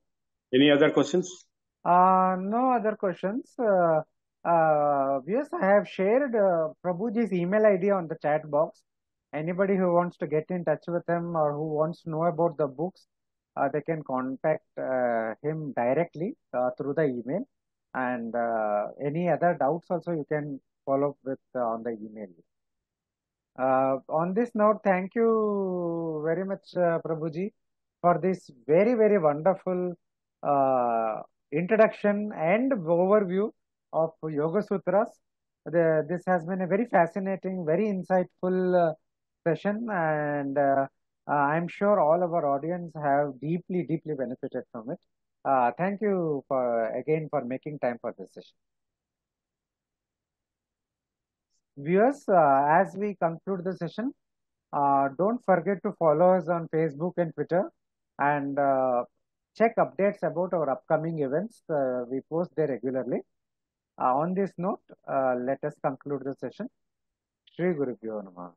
Any other questions? No other questions. Yes, I have shared Prabhuji's email ID on the chat box. Anybody who wants to get in touch with him or who wants to know about the books, they can contact him directly through the email. And any other doubts also you can follow up with on the email. On this note, thank you very much, Prabhuji, for this very, very wonderful introduction and overview of Yoga Sutras. This has been a very fascinating, very insightful session, and I'm sure all of our audience have deeply, deeply benefited from it. Thank you again for making time for this session. Viewers, as we conclude the session, don't forget to follow us on Facebook and Twitter, and check updates about our upcoming events. We post there regularly. On this note, let us conclude the session. Shri Guru Pyo Namaha.